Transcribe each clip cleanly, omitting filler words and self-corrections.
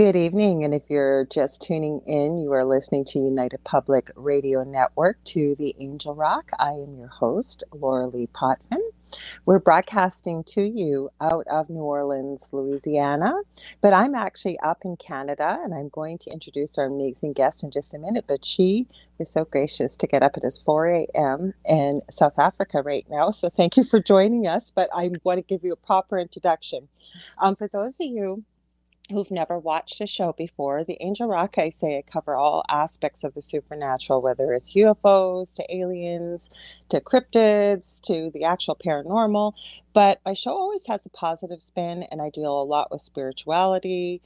Good evening, and if you're just tuning in, you are listening to United Public Radio Network to the Angel Rock. I am your host, Lorilei Potvin. We're broadcasting to you out of New Orleans, Louisiana, but I'm actually up in Canada, and I'm going to introduce our amazing guest in just a minute, but she is so gracious to get up at 4 a.m. in South Africa right now, so thank you for joining us, but I want to give you a proper introduction. For those of you who've never watched a show before, the Angel Rock, I say I cover all aspects of the supernatural, whether it's UFOs to aliens to cryptids to the actual paranormal. But my show always has a positive spin, and I deal a lot with spirituality,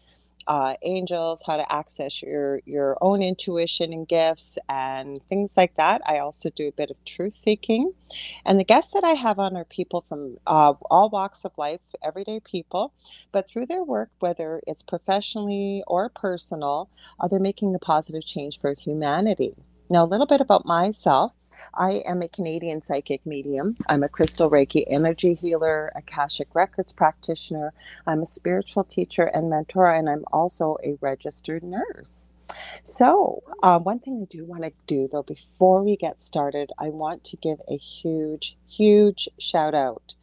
angels, how to access your own intuition and gifts, and things like that. I also do a bit of truth seeking. And the guests that I have on are people from all walks of life, everyday people, but through their work, whether it's professionally or personal, they're making the positive change for humanity. Now, a little bit about myself. I am a Canadian psychic medium. I'm a crystal Reiki energy healer, Akashic Records practitioner. I'm a spiritual teacher and mentor, and I'm also a registered nurse. So, one thing I do want to do though, before we get started, I want to give a huge, huge shout out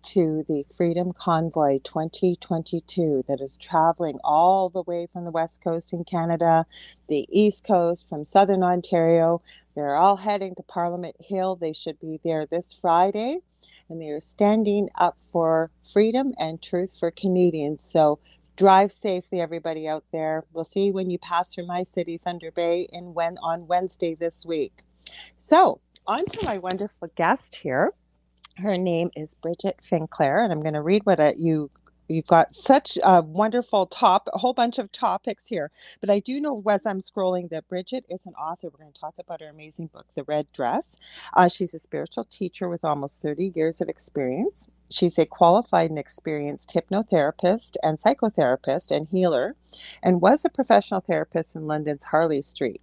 to the Freedom Convoy 2022 that is traveling all the way from the West Coast in Canada, the East Coast, from Southern Ontario. They're all heading to Parliament Hill. They should be there this Friday, and they are standing up for freedom and truth for Canadians. So drive safely, everybody out there. We'll see you when you pass through my city, Thunder Bay, on Wednesday this week. So, on to my wonderful guest here. Her name is Bridget Finklaire, and I'm going to read what you've got such a wonderful a whole bunch of topics here. But I do know as I'm scrolling that Bridget is an author. We're going to talk about her amazing book, The Red Dress. She's a spiritual teacher with almost 30 years of experience. She's a qualified and experienced hypnotherapist and psychotherapist and healer, and was a professional therapist in London's Harley Street.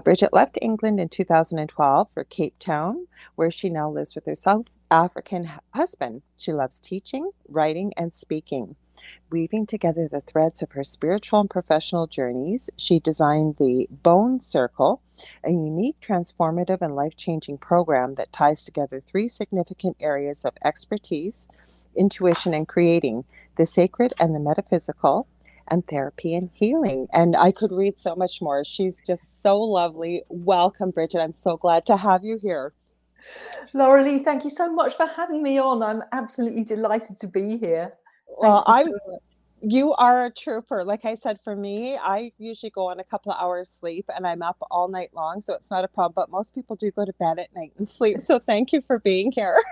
Bridget left England in 2012 for Cape Town, where she now lives with her South African husband. She loves teaching, writing, and speaking. Weaving together the threads of her spiritual and professional journeys, she designed the Bone Circle, a unique, transformative, and life-changing program that ties together three significant areas of expertise: intuition and creating, the sacred and the metaphysical, and therapy and healing. And I could read so much more. She's just so lovely. Welcome, Bridget. I'm so glad to have you here. Lorilei, thank you so much for having me on. I'm absolutely delighted to be here. Well, you are a trooper. Like I said, for me, I usually go on a couple of hours sleep and I'm up all night long, so it's not a problem. But most people do go to bed at night and sleep. So thank you for being here.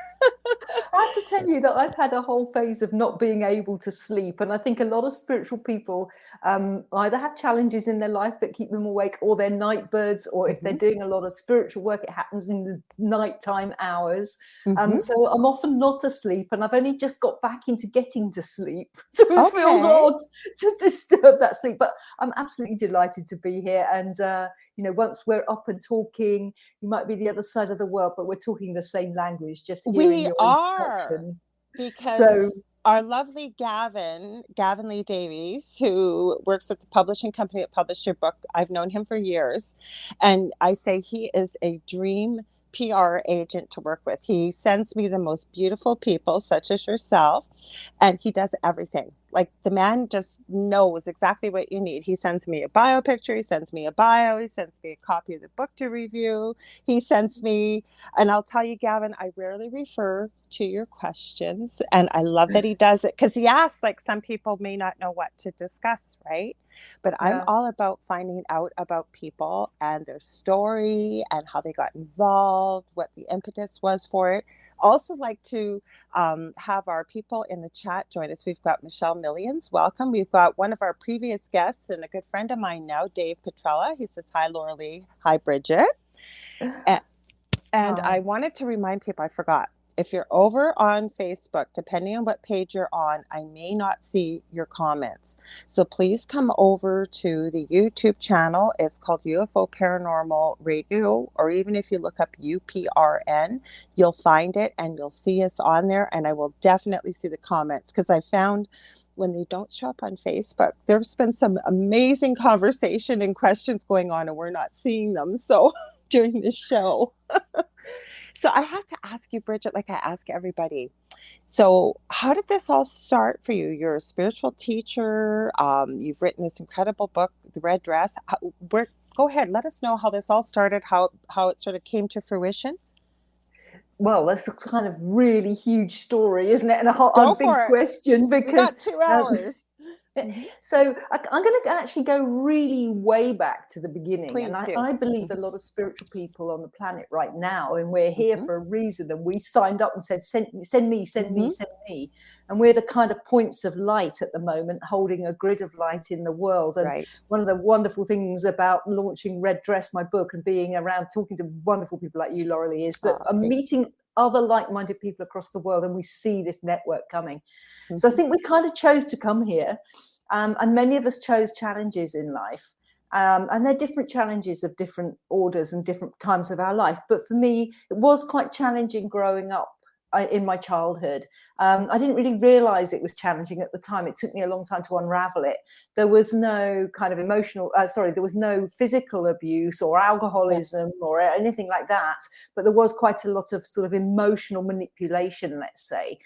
I have to tell you that I've had a whole phase of not being able to sleep. And I think a lot of spiritual people either have challenges in their life that keep them awake, or they're night birds, or if they're doing a lot of spiritual work, it happens in the nighttime hours. So I'm often not asleep, and I've only just got back into getting to sleep. So it feels odd to disturb that sleep. But I'm absolutely delighted to be here. And, once we're up and talking, you might be the other side of the world, but we're talking the same language, just hearing your introduction. Because our lovely Gavin Lee Davies, who works at the publishing company that published your book, I've known him for years. And I say he is a dream PR agent to work with. He sends me the most beautiful people, such as yourself, and he does everything. Like, the man just knows exactly what you need. He sends me a bio picture, he sends me a bio, he sends me a copy of the book to review, he sends me, and I'll tell you, Gavin, I rarely refer to your questions, and I love that he does it, because he asks, like, some people may not know what to discuss, right? But I'm all about finding out about people and their story and how they got involved, what the impetus was for it. Also like to have our people in the chat join us. We've got Michelle Millions. Welcome. We've got one of our previous guests and a good friend of mine now, Dave Petrella. He says, hi, Lorilei. Hi, Bridget. And I wanted to remind people, I forgot. If you're over on Facebook, depending on what page you're on, I may not see your comments. So please come over to the YouTube channel. It's called UFO Paranormal Radio, or even if you look up UPRN, you'll find it and you'll see us on there. And I will definitely see the comments, because I found when they don't show up on Facebook. There's been some amazing conversation and questions going on, and we're not seeing them. So during this show. So I have to ask you, Bridget, like I ask everybody. So how did this all start for you? You're a spiritual teacher. You've written this incredible book, The Red Dress. Go ahead, let us know how this all started, how it sort of came to fruition. Well, that's a kind of really huge story, isn't it? And Go a big for it. question, because we got 2 hours. So I'm going to actually go really way back to the beginning. Please and do. I believe a lot of spiritual people on the planet right now, and we're here for a reason, and we signed up and said, send me. And we're the kind of points of light at the moment, holding a grid of light in the world. And one of the wonderful things about launching Red Dress, my book, and being around talking to wonderful people like you, Lorilei, is that I'm meeting other like-minded people across the world, and we see this network coming. So I think we kind of chose to come here, and many of us chose challenges in life, and they're different challenges of different orders and different times of our life. But for me, it was quite challenging growing up in my childhood. I didn't really realize it was challenging at the time. It took me a long time to unravel it. There was no kind of there was no physical abuse or alcoholism or anything like that, but there was quite a lot of sort of emotional manipulation, let's say.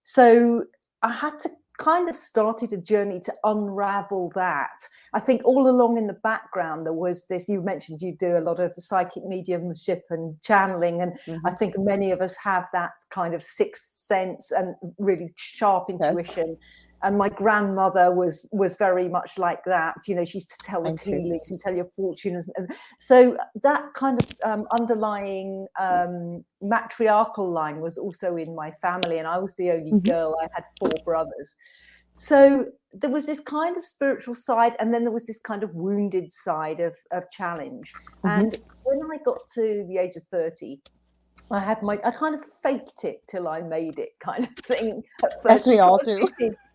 So I had to kind of started a journey to unravel that. I think all along in the background there was this, you mentioned you do a lot of psychic mediumship and channeling, and I think many of us have that kind of sixth sense and really sharp intuition. And my grandmother was very much like that. You know, she used to tell the tea leaves and tell your fortunes. And so that kind of underlying matriarchal line was also in my family. And I was the only girl. I had 4 brothers. So there was this kind of spiritual side, and then there was this kind of wounded side of challenge. And when I got to the age of 30, I kind of faked it till I made it, kind of thing. As we all do.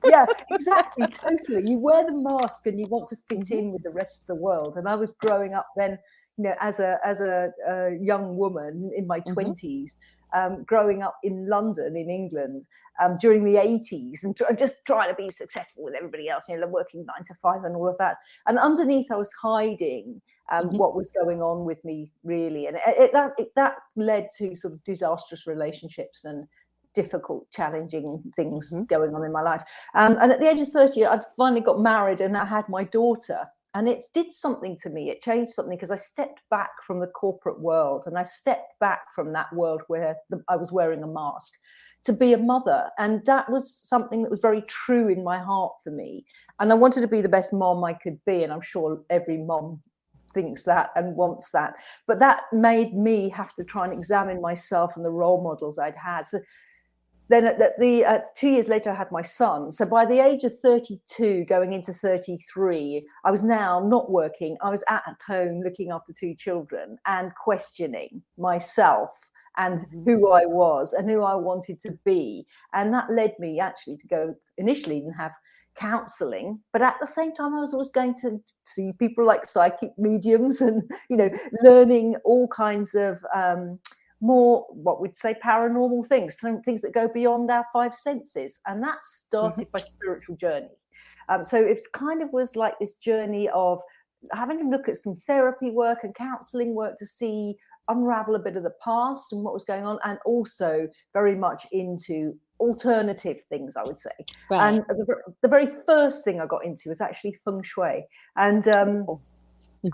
Yeah, exactly, totally. You wear the mask and you want to fit in with the rest of the world. And I was growing up then, you know, as a young woman in my 20s, growing up in London, in England, during the 80s, and just trying to be successful with everybody else, you know, working 9 to 5 and all of that. And underneath, I was hiding what was going on with me, really. And that led to sort of disastrous relationships and difficult, challenging things going on in my life. And at the age of 30, I'd finally got married and I had my daughter. And it did something to me. It changed something, because I stepped back from the corporate world, and I stepped back from that world where I was wearing a mask to be a mother. And that was something that was very true in my heart for me. And I wanted to be the best mom I could be. And I'm sure every mom thinks that and wants that. But that made me have to try and examine myself and the role models I'd had. So then 2 years later, I had my son. So by the age of 32, going into 33, I was now not working. I was at home looking after 2 children and questioning myself and who I was and who I wanted to be. And that led me actually to go initially and have counseling, but at the same time I was always going to see people like psychic mediums and, you know, learning all kinds of more, what we'd say, paranormal things, some things that go beyond our 5 senses. And that started my spiritual journey. So it kind of was like this journey of having to look at some therapy work and counseling work to unravel a bit of the past and what was going on, and also very much into alternative things, I would say. And the very first thing I got into was actually feng shui and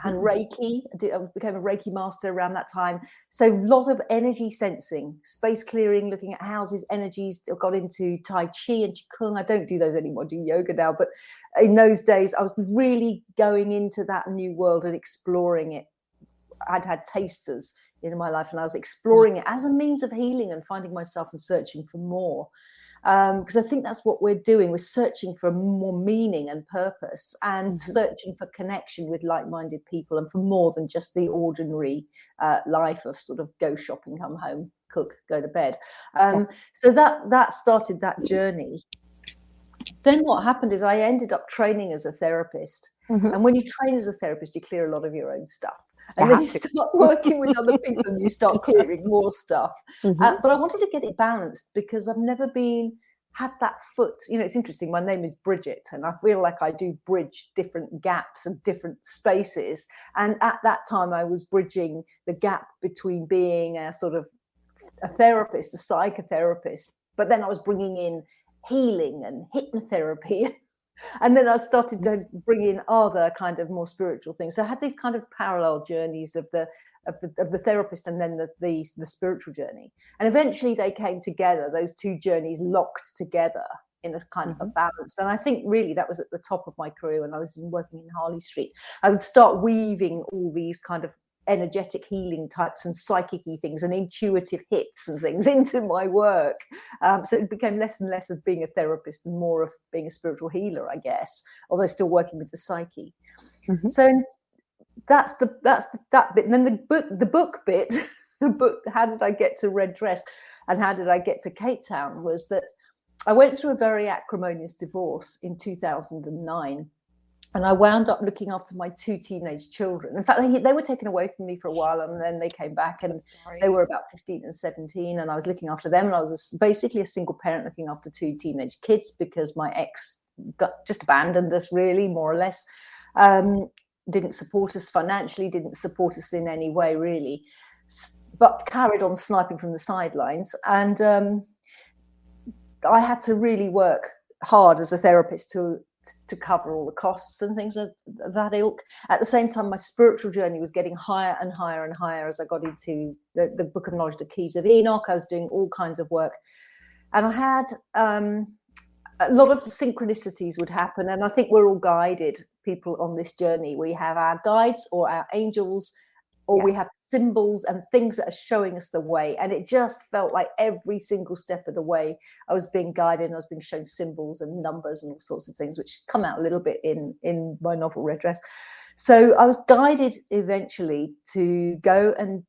Reiki. I became a Reiki master around that time. So a lot of energy sensing, space clearing, looking at houses, energies. I got into Tai Chi and Qigong. I don't do those anymore, I do yoga now. But in those days, I was really going into that new world and exploring it. I'd had tasters in my life, and I was exploring it as a means of healing and finding myself and searching for more. Because I think that's what we're doing. We're searching for more meaning and purpose, and searching for connection with like-minded people, and for more than just the ordinary life of sort of go shopping, come home, cook, go to bed. So that started that journey. Then what happened is I ended up training as a therapist. And when you train as a therapist, you clear a lot of your own stuff. And then you start working with other people and you start clearing more stuff. But I wanted to get it balanced, because I've never been had that foot. It's interesting. My name is Bridget, and I feel like I do bridge different gaps and different spaces. And at that time, I was bridging the gap between being a sort of a therapist, a psychotherapist, but then I was bringing in healing and hypnotherapy. And then I started to bring in other kind of more spiritual things. So I had these kind of parallel journeys of the therapist and then the spiritual journey. And eventually they came together, those two journeys locked together in a kind of a balance. And I think really that was at the top of my career when I was working in Harley Street. I would start weaving all these kind of energetic healing types and psychic-y things and intuitive hits and things into my work. So it became less and less of being a therapist and more of being a spiritual healer, I guess, although still working with the psyche. So that's that bit. And then the book bit, the book, how did I get to Red Dress and how did I get to Cape Town, was that I went through a very acrimonious divorce in 2009. And I wound up looking after my two teenage children. In fact, they were taken away from me for a while, and then they came back, and they were about 15 and 17, and I was looking after them. And I was basically a single parent looking after two teenage kids because my ex just abandoned us, really, more or less. Didn't support us financially, didn't support us in any way, really, but carried on sniping from the sidelines. And I had to really work hard as a therapist to cover all the costs and things of that ilk. At the same time, my spiritual journey was getting higher and higher and higher as I got into the Book of Knowledge, the Keys of Enoch. I was doing all kinds of work. And I had a lot of synchronicities would happen. And I think we're all guided people on this journey. We have our guides or our angels, or we have symbols and things that are showing us the way. And it just felt like every single step of the way I was being guided, and I was being shown symbols and numbers and all sorts of things, which come out a little bit in my novel Red Dress. So I was guided eventually to go and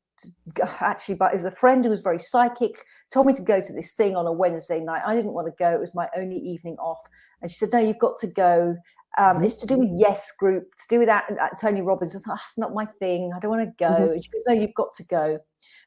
actually, but it was a friend who was very psychic, told me to go to this thing on a Wednesday night. I didn't want to go. It was my only evening off. And she said, no, you've got to go. It's to do with Yes Group, to do with that Tony Robbins. I thought, that's not my thing. I don't want to go. And she goes, no, you've got to go.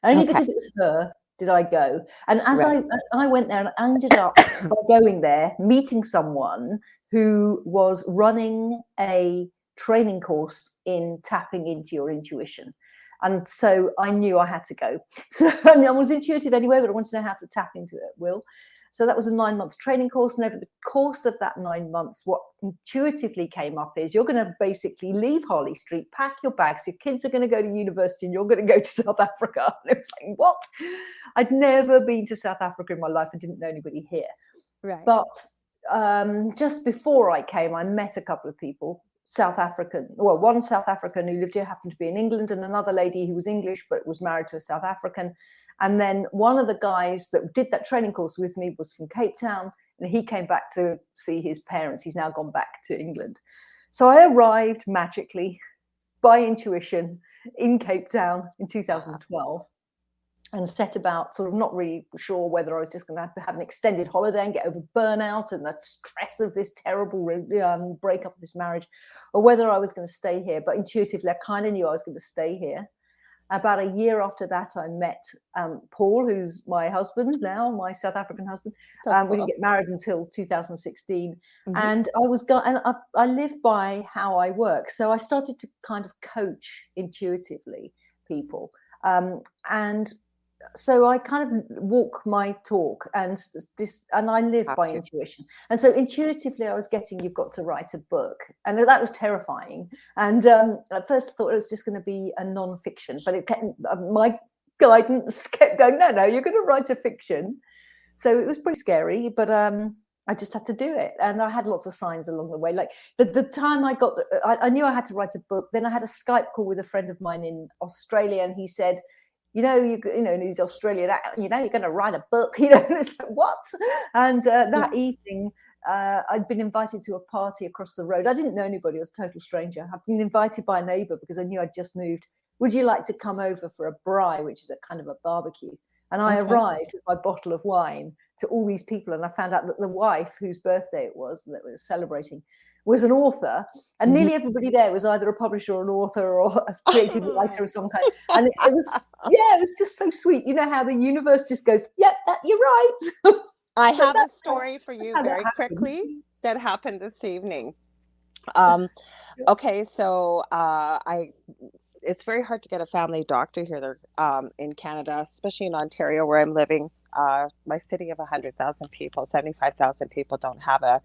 Only because it was her did I go. And as I went there, and I ended up by going there, meeting someone who was running a training course in tapping into your intuition. And so I knew I had to go. So I was intuitive anyway, but I wanted to know how to tap into it at will. So that was a 9-month training course. And over the course of that 9 months, what intuitively came up is you're going to basically leave Harley Street, pack your bags. Your kids are going to go to university and you're going to go to South Africa. And it was like, what? I'd never been to South Africa in my life. I didn't know anybody here. Right. But just before I came, I met a couple of people. South African, well, one South African who lived here happened to be in England, and another lady who was English but was married to a South African. And then one of the guys that did that training course with me was from Cape Town, and he came back to see his parents. He's now gone back to England. So I arrived magically by intuition in Cape Town in 2012. And set about sort of not really sure whether I was just going to have an extended holiday and get over burnout and the stress of this terrible breakup of this marriage, or whether I was going to stay here. But intuitively, I kind of knew I was going to stay here. About a year after that, I met Paul, who's my husband now, my South African husband. We didn't get married until 2016. And I live by how I work. So I started to kind of coach intuitively people. And so I kind of walk my talk, and I live by intuition. And so intuitively I was getting, you've got to write a book. And that was terrifying. And at first I thought it was just going to be a non-fiction, but it kept, my guidance kept going, no, you're going to write a fiction. So it was pretty scary, but I just had to do it. And I had lots of signs along the way. Like the time I knew I had to write a book. Then I had a Skype call with a friend of mine in Australia, and he said, you know, he's Australian, you're going to write a book, and it's like, what? And that evening, I'd been invited to a party across the road. I didn't know anybody, I was a total stranger. I'd been invited by a neighbour because I knew I'd just moved. Would you like to come over for a braai, which is a kind of a barbecue? And I arrived with my bottle of wine to all these people, and I found out that the wife, whose birthday it was that we were celebrating, was an author, and nearly everybody there was either a publisher or an author or a creative writer of some kind. And it was just so sweet. You know how the universe just goes, yep, you're right. I So have a story for that's you how that very happened. quickly that happened this evening. Um, okay, so it's very hard to get a family doctor here. They're in Canada, especially in Ontario, where I'm living. My city of 100,000 people, 75,000 people don't have a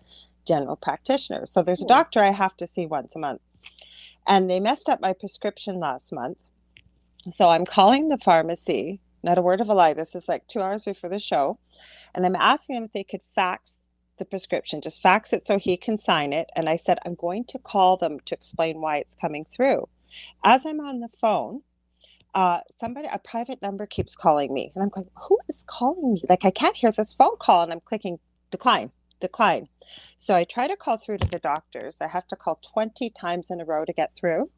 general practitioner. So there's a doctor I have to see once a month. And they messed up my prescription last month. So I'm calling the pharmacy, not a word of a lie. This is like 2 hours before the show. And I'm asking him if they could fax the prescription, just fax it so he can sign it. And I said, I'm going to call them to explain why it's coming through. As I'm on the phone, a private number keeps calling me. And I'm going, who is calling me? Like, I can't hear this phone call. And I'm clicking decline, decline. So I try to call through to the doctors. I have to call 20 times in a row to get through.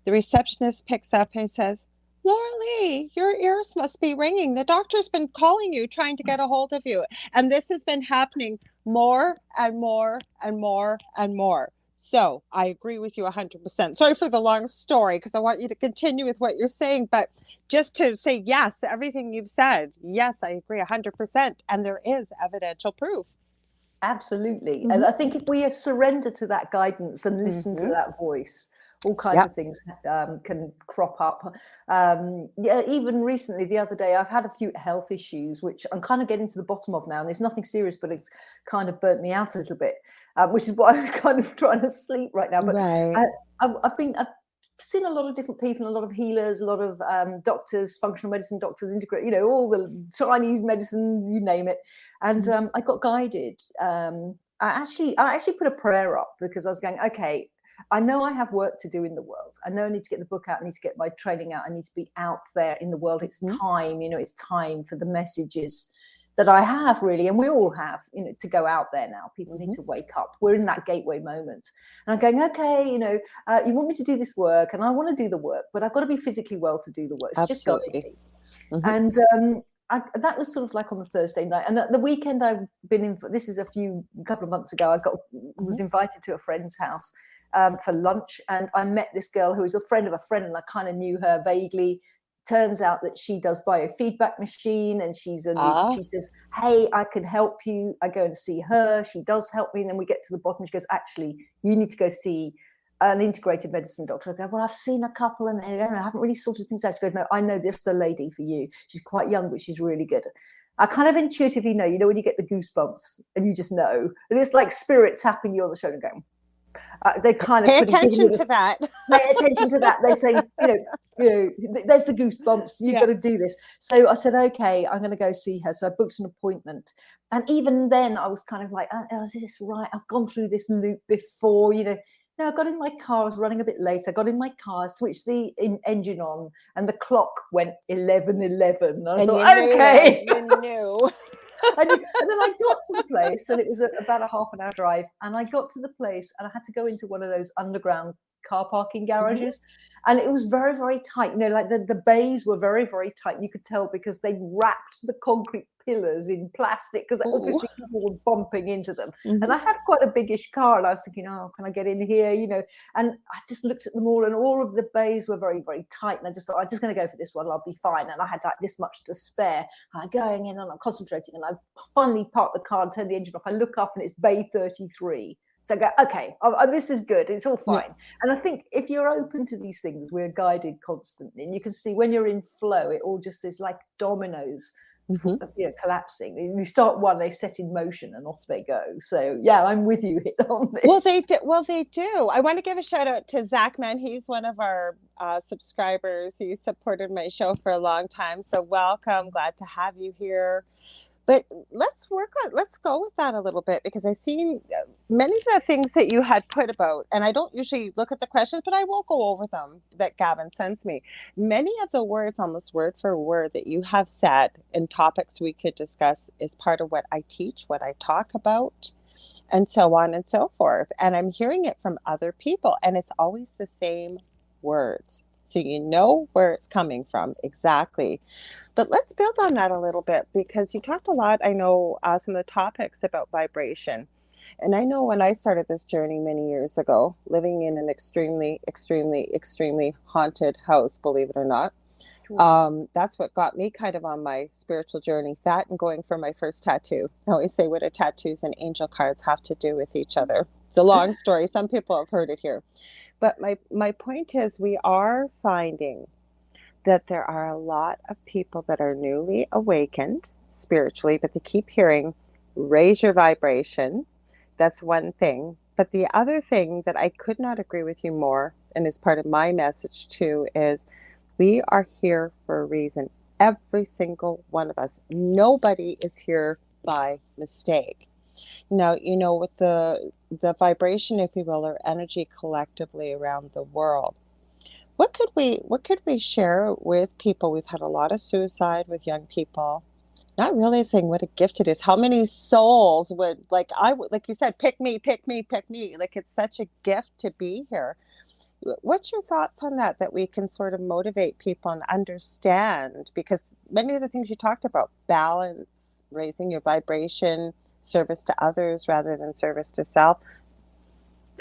The receptionist picks up and says, Lorilei, your ears must be ringing. The doctor's been calling you, trying to get a hold of you. And this has been happening more and more and more and more. So I agree with you 100%. Sorry for the long story, because I want you to continue with what you're saying. But just to say yes, everything you've said, yes, I agree 100%. And there is evidential proof. Absolutely. Mm-hmm. And I think if we surrender to that guidance and listen to that voice, all kinds of things can crop up. Even recently, the other day, I've had a few health issues, which I'm kind of getting to the bottom of now. And it's nothing serious, but it's kind of burnt me out a little bit, which is why I'm kind of trying to sleep right now. But I've seen a lot of different people, a lot of healers, a lot of doctors, functional medicine doctors, integrate, all the Chinese medicine, you name it. And I got guided. I actually put a prayer up because I was going, okay, I know I have work to do in the world. I know I need to get the book out. I need to get my training out. I need to be out there in the world. It's time, it's time for the messages that I have, really, and we all have, to go out there now. People need to wake up. We're in that gateway moment. And I'm going, okay, you want me to do this work, and I want to do the work, but I've got to be physically well to do the work. It's just got to be. And that was sort of like on the Thursday night. And the weekend I've been in, this is a couple of months ago, I was invited to a friend's house for lunch, and I met this girl who was a friend of a friend, and I kind of knew her vaguely. Turns out that she does biofeedback machine, and she says, hey, I can help you. I go and see her. She does help me. And then we get to the bottom. She goes, actually, you need to go see an integrated medicine doctor. I go, well, I've seen a couple and I haven't really sorted things out. She goes, no, I know this is the lady for you. She's quite young, but she's really good. I kind of intuitively know, when you get the goosebumps and you just know. And it's like spirit tapping you on the shoulder and going, they kind of pay attention to that. Pay attention to that. They say, there's the goosebumps. You've got to do this. So I said, okay, I'm going to go see her. So I booked an appointment, and even then, I was kind of like, oh, is this right? I've gone through this loop before, No, I got in my car. I was running a bit late. I got in my car, switched the engine on, and the clock went 11:11. I thought, okay, you knew. And then I got to the place, and it was about a half an hour drive. And I got to the place, and I had to go into one of those underground car parking garages, and it was very, very tight. Like the bays were very, very tight. You could tell because they wrapped the concrete pillars in plastic, because obviously people were bumping into them. And I had quite a biggish car, and I was thinking, oh, can I get in here? And I just looked at them all, and all of the bays were very, very tight. And I just thought, I'm just going to go for this one. I'll be fine. And I had like this much to spare. I'm going in, and I'm concentrating, and I finally parked the car and turned the engine off. I look up, and it's bay 33. So I go, okay, this is good. It's all fine. And I think if you're open to these things, we're guided constantly. And you can see when you're in flow, it all just is like dominoes collapsing. You start one, they set in motion, and off they go. So yeah, I'm with you on this. Well, they do. I want to give a shout out to Zach Man. He's one of our subscribers. He supported my show for a long time. So welcome. Glad to have you here. But let's go with that a little bit, because I've seen many of the things that you had put about, and I don't usually look at the questions, but I will go over them that Gavin sends me. Many of the words, almost word for word, that you have said in topics we could discuss is part of what I teach, what I talk about, and so on and so forth. And I'm hearing it from other people, and it's always the same words. So you know where it's coming from exactly. But let's build on that a little bit, because you talked a lot, I know, some of the topics about vibration. And I know when I started this journey many years ago, living in an extremely, extremely, extremely haunted house, believe it or not, Sure. That's what got me kind of on my spiritual journey. That and going for my first tattoo. I always say, what do tattoos and angel cards have to do with each other? It's a long story. Some people have heard it here. But my point is, we are finding that there are a lot of people that are newly awakened spiritually, but they keep hearing, raise your vibration. That's one thing. But the other thing that I could not agree with you more, and is part of my message too, is we are here for a reason. Every single one of us. Nobody is here by mistake. Now, with the vibration, if you will, or energy collectively around the world, what could we share with people? We've had a lot of suicide with young people, not realizing what a gift it is. How many souls would, like you said, pick me, pick me, pick me. Like, it's such a gift to be here. What's your thoughts on that, that we can sort of motivate people and understand? Because many of the things you talked about, balance, raising your vibration, service to others rather than service to self,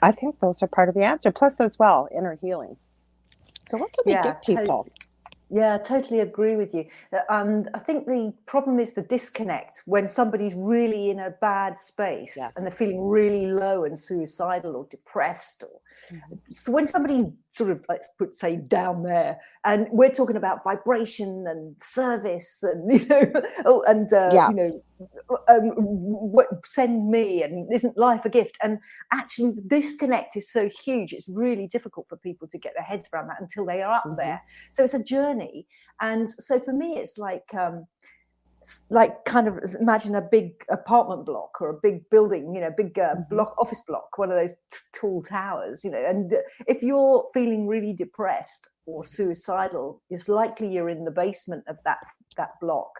I think those are part of the answer. Plus, as well, inner healing. So what can we Yeah, give people? Yeah, I totally agree with you. And I think the problem is the disconnect when somebody's really in a bad space Yes. and they're feeling really low and suicidal or depressed. Or Mhm. so when somebody's sort of, let's put, say, down there, and we're talking about vibration and service and Yeah. send me, and isn't life a gift? And actually, the disconnect is so huge. It's really difficult for people to get their heads around that until they are up Hmm. there. So it's a journey. And so for me, it's like kind of imagine a big apartment block or a big building, big Hmm. block, office block, one of those tall towers, and if you're feeling really depressed or suicidal, it's likely you're in the basement of that block.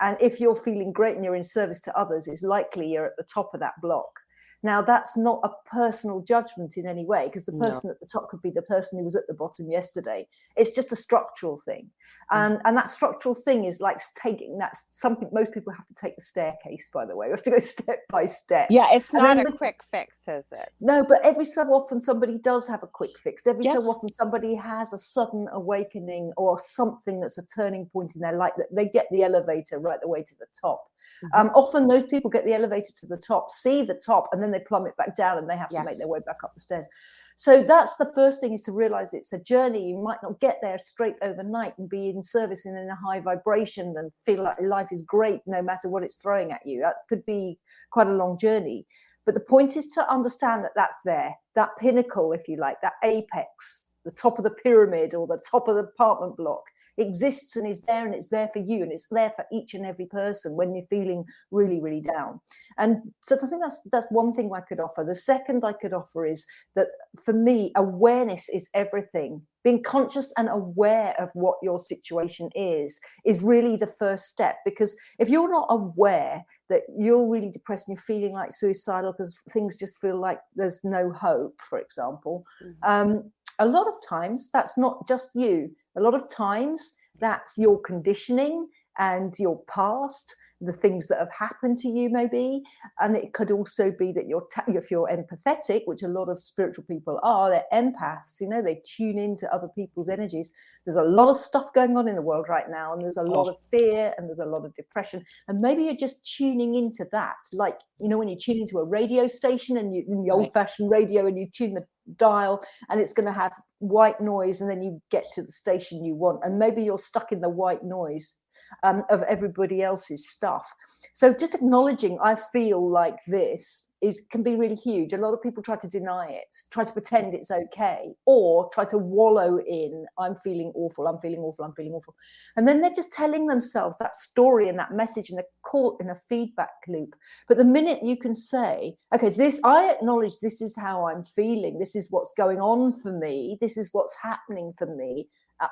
And if you're feeling great and you're in service to others, it's likely you're at the top of that block. Now, that's not a personal judgment in any way, because the No. person at the top could be the person who was at the bottom yesterday. It's just a structural thing. Mhm. And that structural thing is like taking, that's something most people have to take the staircase, by the way. We have to go step by step. Yeah, it's And not then a quick fix, is it? no, but every so often somebody does have a quick fix. Every so Yes. often somebody has a sudden awakening or something that's a turning point in their life, that they get the elevator right the way to the top. Hmm. Often those people get the elevator to the top, see the top, and then they plummet back down and they have to make Yes. their way back up the stairs. So that's the first thing, is to realize it's a journey. You might not get there straight overnight and be in service and in a high vibration and feel like life is great no matter what it's throwing at you. That could be quite a long journey. But the point is to understand that that's there, that pinnacle, if you like, that apex, the top of the pyramid or the top of the apartment block exists and is there, and it's there for you, and it's there for each and every person when you're feeling really, really down. And so I think that's one thing I could offer. The second I could offer is that, for me, awareness is everything. Being conscious and aware of what your situation is really the first step. Because if you're not aware that you're really depressed and you're feeling like suicidal because things just feel like there's no hope, for example, Hmm. a lot of times that's not just you. A lot of times that's your conditioning and your past, the things that have happened to you, maybe. And it could also be that if you're empathetic, which a lot of spiritual people are, they're empaths, they tune into other people's energies. There's a lot of stuff going on in the world right now, and there's a lot Oh, of fear and there's a lot of depression. And maybe you're just tuning into that. Like, when you tune into a radio station and in the right. old-fashioned radio, and you tune the dial, and it's going to have white noise, and then you get to the station you want, and maybe you're stuck in the white noise of everybody else's stuff. So just acknowledging I feel like this can be really huge. A lot of people try to deny it, try to pretend it's okay, or try to wallow in, I'm feeling awful, I'm feeling awful, I'm feeling awful. And then they're just telling themselves that story and that message, and they're caught in a feedback loop. But the minute you can say, okay, I acknowledge this is how I'm feeling, this is what's going on for me, this is what's happening for me,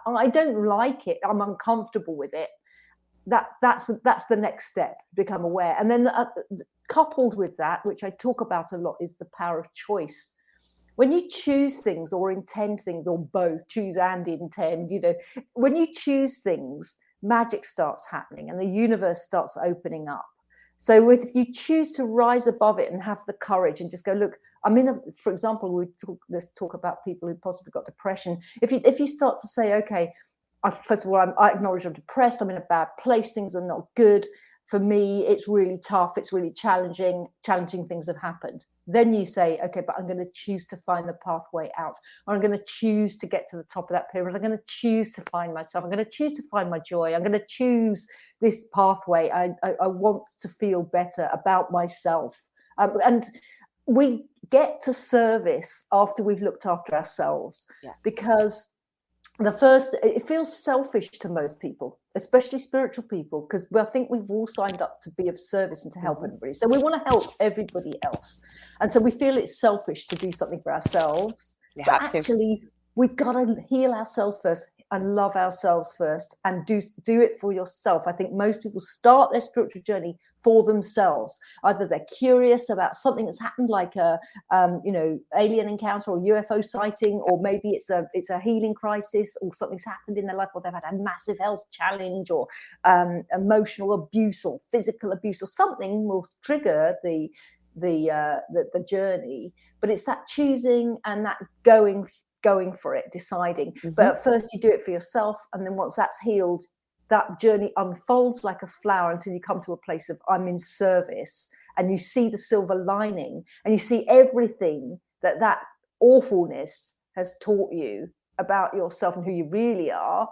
I don't like it, I'm uncomfortable with it. That's the next step, become aware. And then coupled with that, which I talk about a lot, is the power of choice. When you choose things or intend things, or both, choose and intend, when you choose things, magic starts happening and the universe starts opening up. So if you choose to rise above it and have the courage and just go, look, for example, let's talk about people who possibly got depression. If you start to say, okay, first of all, I acknowledge I'm depressed. I'm in a bad place. Things are not good. For me, it's really tough. It's really challenging. Challenging things have happened. Then you say, okay, but I'm going to choose to find the pathway out. Or I'm going to choose to get to the top of that pyramid. I'm going to choose to find myself. I'm going to choose to find my joy. I'm going to choose this pathway. I want to feel better about myself. And we get to service after we've looked after ourselves, because it feels selfish to most people, especially spiritual people, because I think we've all signed up to be of service and to help everybody. So we want to help everybody else. And so we feel it's selfish to do something for ourselves. But actually, we've got to heal ourselves first and love ourselves first, and do it for yourself. I think most people start their spiritual journey for themselves. Either they're curious about something that's happened, like a alien encounter or UFO sighting, or maybe it's a healing crisis, or something's happened in their life, or they've had a massive health challenge, or emotional abuse or physical abuse, or something will trigger the journey. But it's that choosing and that going for it, deciding. But at first you do it for yourself, and then once that's healed, that journey unfolds like a flower until you come to a place of I'm in service, and you see the silver lining, and you see everything that awfulness has taught you about yourself and who you really are.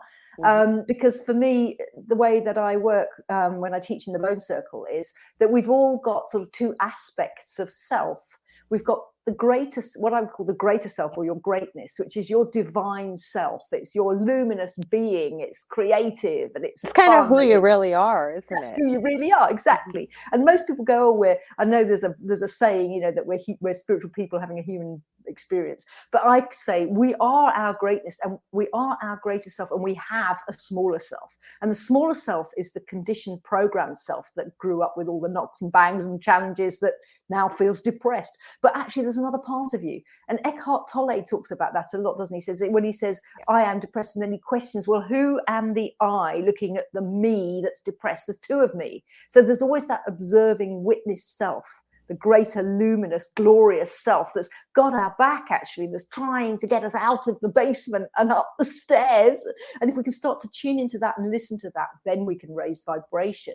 Because for me, the way that I work when I teach in the Bone Circle is that we've all got sort of two aspects of self. We've got the greatest, what I would call the greater self, or your greatness, which is your divine self. It's your luminous being. It's creative, and it's kind of who you really are, isn't it? That's who you really are, exactly. And most people go, "Oh, I know there's a saying, that we're spiritual people having a human experience." But I say we are our greatness, and we are our greater self, and we have a smaller self. And the smaller self is the conditioned, programmed self that grew up with all the knocks and bangs and challenges, that now feels depressed. But actually, there's another part of you. And Eckhart Tolle talks about that a lot, doesn't he? When he says, I am depressed, and then he questions, well, who am the I looking at the me that's depressed? There's two of me. So there's always that observing witness self, the greater, luminous, glorious self that's got our back, actually, that's trying to get us out of the basement and up the stairs. And if we can start to tune into that and listen to that, then we can raise vibration.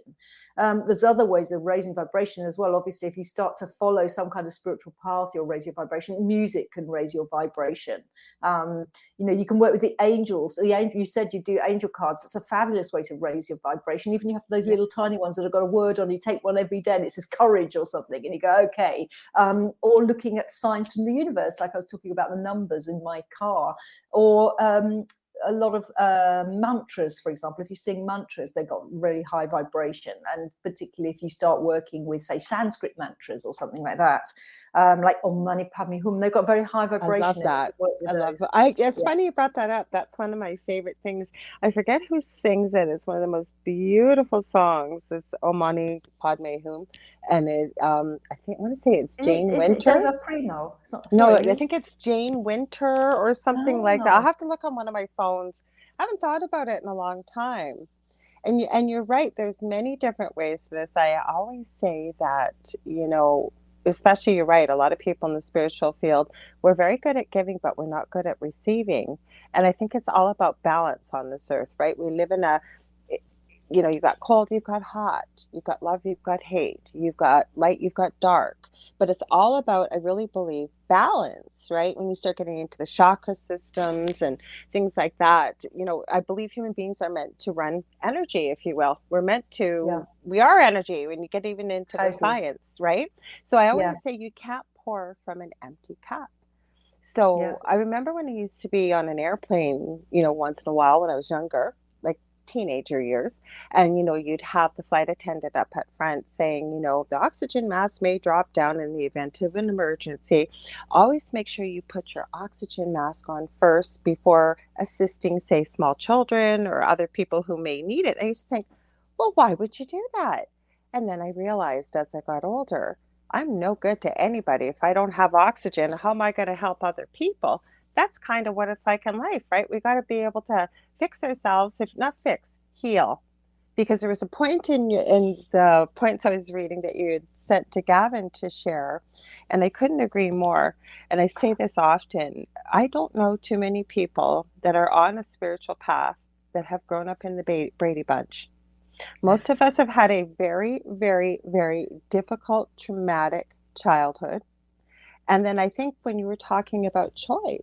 There's other ways of raising vibration as well. Obviously, if you start to follow some kind of spiritual path, you'll raise your vibration. Music can raise your vibration. You can work with the angels. You said you do angel cards. It's a fabulous way to raise your vibration. Even if you have those little tiny ones that have got a word on, you take one every day and it says courage or something, and you go, okay. Or looking at signs from the universe, like I was talking about the numbers in my car, or a lot of mantras, for example. If you sing mantras, they've got really high vibration, and particularly if you start working with, say, Sanskrit mantras or something like that, like Om Mani Padme Hum, they've got very high vibration. I love that. I love that. It's funny you brought that up. That's one of my favorite things. I forget who sings it. It's one of the most beautiful songs. It's Om Mani Padme Hum, and I want to say it's Jane Winter. Is it Primo? No, I think it's Jane Winter or something like that. I'll have to look on one of my phones. I haven't thought about it in a long time. And you're right. There's many different ways for this. I always say that, especially you're right. A lot of people in the spiritual field, we're very good at giving, but we're not good at receiving. And I think it's all about balance on this earth, right? We live in you've got cold, you've got hot, you've got love, you've got hate, you've got light, you've got dark. But it's all about, I really believe, balance, right? When you start getting into the chakra systems and things like that, I believe human beings are meant to run energy, if you will. We're meant to, we are energy when you get even into the science, right? So I always say you can't pour from an empty cup. So I remember when I used to be on an airplane, once in a while when I was younger, like teenager years, and you'd have the flight attendant up at front saying, the oxygen mask may drop down in the event of an emergency. Always make sure you put your oxygen mask on first before assisting, say, small children or other people who may need it. I used to think, well, why would you do that? And then I realized as I got older, I'm no good to anybody if I don't have oxygen. How am I going to help other people? That's kind of what it's like in life, right? We got to be able to fix ourselves, if not fix, heal. Because there was a point in the points I was reading that you had sent to Gavin to share, and I couldn't agree more. And I say this often, I don't know too many people that are on a spiritual path that have grown up in the Brady Bunch. Most of us have had a very, very, very difficult, traumatic childhood. And then I think when you were talking about choice,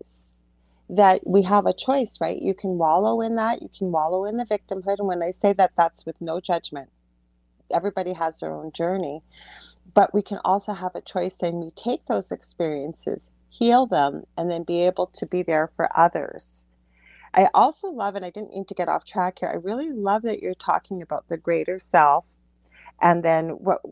that we have a choice, right? You can wallow in that, you can wallow in the victimhood. And when I say that, that's with no judgment. Everybody has their own journey. But we can also have a choice and we take those experiences, heal them, and then be able to be there for others. I also love, and I didn't mean to get off track here, I really love that you're talking about the greater self and then what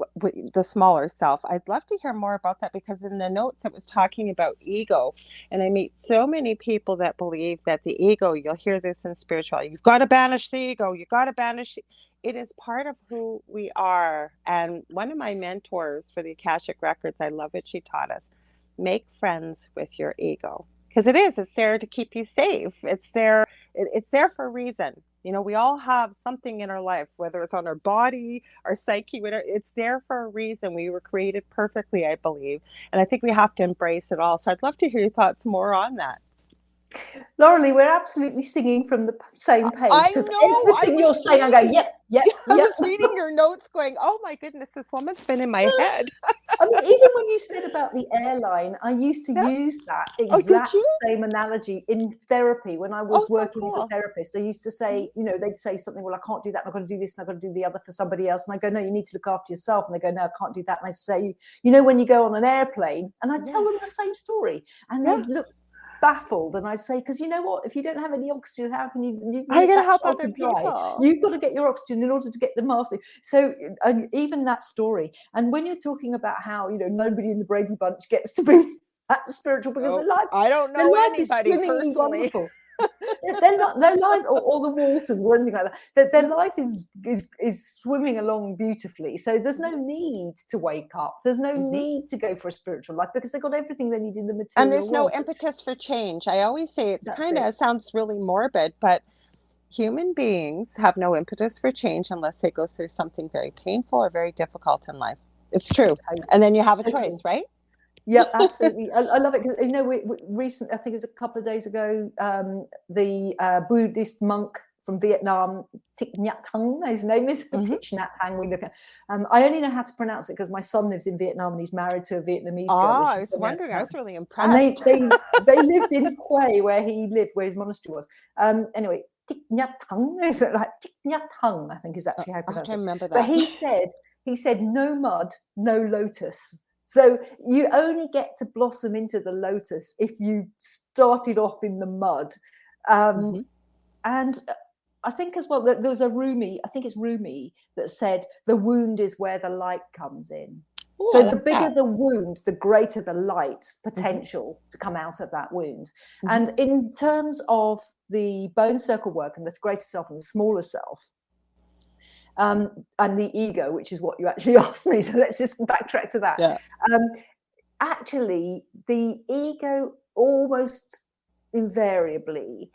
the smaller self. I'd love to hear more about that because in the notes it was talking about ego. And I meet so many people that believe that the ego, you'll hear this in spiritual, you've got to banish the ego, you got to banish it is part of who we are. And one of my mentors for the Akashic Records, I love what she taught us. Make friends with your ego. Because it's there to keep you safe. It's there for a reason. You know, we all have something in our life, whether it's on our body, our psyche, whatever, it's there for a reason. We were created perfectly, I believe. And I think we have to embrace it all. So I'd love to hear your thoughts more on that. Lorilei, we're absolutely singing from the same page. I because know. everything you're saying, I go, yep. I was reading your notes going, oh my goodness, this woman's been in my head. I mean, even when you said about the airline, I used to use that exact same analogy in therapy when I was working as a therapist. I used to say, you know, they'd say something, well, I can't do that, I've got to do this, and I've got to do the other for somebody else. And I go, no, you need to look after yourself. And they go, no, I can't do that. And I say, you know, when you go on an airplane, and I tell them the same story. And they look baffled, and I say, because you know what, if you don't have any oxygen, how can you how are you going to help other people? You've got to get your oxygen in order to get the mask. So even that story. And when you're talking about how, you know, nobody in the Brady Bunch gets to be that spiritual because their life, I don't know anybody personally. Wonderful. Their life, or the Waltons or anything like that, their life is swimming along beautifully. So there's no need to wake up. There's no need to go for a spiritual life because they've got everything they need in the material and there's no world. impetus for change. I always say it sounds really morbid, but human beings have no impetus for change unless they go through something very painful or very difficult in life. It's true. And then you have a choice, right? Yeah, absolutely. I love it because, you know, we recently, I think it was a couple of days ago, the Buddhist monk from Vietnam, Thich Nhat Hanh, his name is Thich Nhat Hanh. We look at. I only know how to pronounce it because my son lives in Vietnam and he's married to a Vietnamese girl. I was wondering. I was really impressed. And they lived in Hue, where he lived, where his monastery was. Anyway, Thich Nhat Hanh, is like Thich Nhat Hanh, I think is actually how you pronounce it. I remember that. But he said, no mud, no lotus. So you only get to blossom into the lotus if you started off in the mud. And I think as well that there was a Rumi, I think it's Rumi, that said the wound is where the light comes in. Ooh, so the bigger the wound, the greater the light potential to come out of that wound. And in terms of the bone circle work and the greater self and the smaller self, and the ego, which is what you actually asked me. So let's just backtrack to that. Yeah. Actually, the ego almost invariably